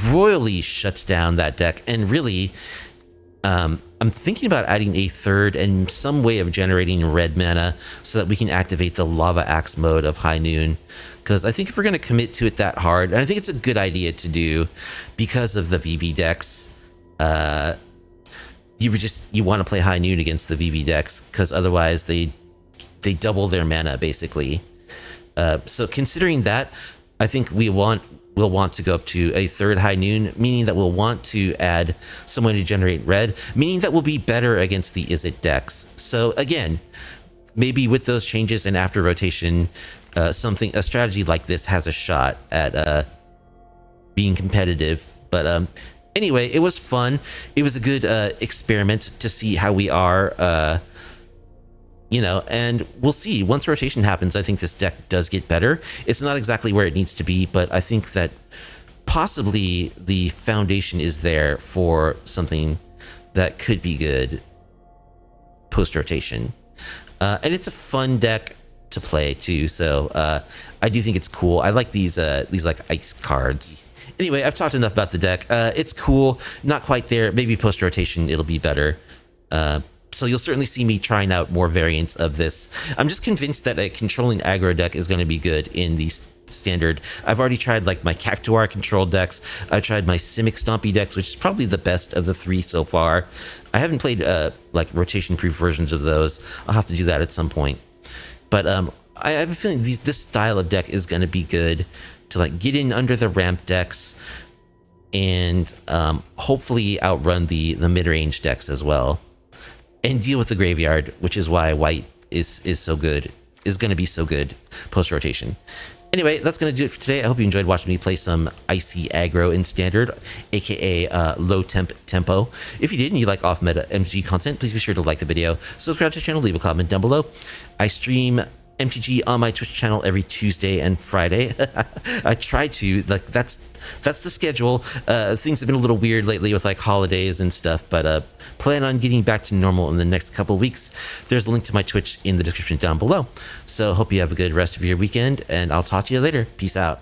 royally shuts down that deck. And really, I'm thinking about adding a third and some way of generating red mana so that we can activate the Lava Axe mode of High Noon. Because I think if we're going to commit to it that hard, and I think it's a good idea to do because of the VV decks, you want to play High Noon against the VV decks, because otherwise they double their mana basically. So considering that, I think we'll want to go up to a third High Noon, meaning that we'll want to add someone to generate red, meaning that we'll be better against the Is It decks. So again, maybe with those changes and after rotation, a strategy like this has a shot at being competitive. But Anyway, it was fun. It was a good experiment to see how we are, you know, and we'll see. Once rotation happens, I think this deck does get better. It's not exactly where it needs to be, but I think that possibly the foundation is there for something that could be good post-rotation. And it's a fun deck to play too, so I do think it's cool. I like these like ice cards. Anyway, I've talked enough about the deck. It's cool, not quite there. Maybe post-rotation it'll be better. So you'll certainly see me trying out more variants of this. I'm just convinced that a controlling aggro deck is going to be good in the standard. I've already tried like my Cactuar controlled decks. I've tried my Simic Stompy decks, which is probably the best of the 3 so far. I haven't played like rotation-proof versions of those. I'll have to do that at some point. But I have a feeling this style of deck is going to be good to like get in under the ramp decks and hopefully outrun the mid-range decks as well, and deal with the graveyard, which is why white is so good, is going to be so good post-rotation. Anyway, that's going to do it for today. I hope you enjoyed watching me play some Icy Aggro in Standard, aka low tempo. If you did and you like off-meta MTG content, please be sure to like the video, subscribe to the channel, leave a comment down below. I stream MTG on my Twitch channel every Tuesday and Friday. I try to, like, that's the schedule. Things have been a little weird lately with like holidays and stuff, but plan on getting back to normal in the next couple of weeks. There's a link to my Twitch in the description down below. So hope you have a good rest of your weekend, and I'll talk to you later. Peace out.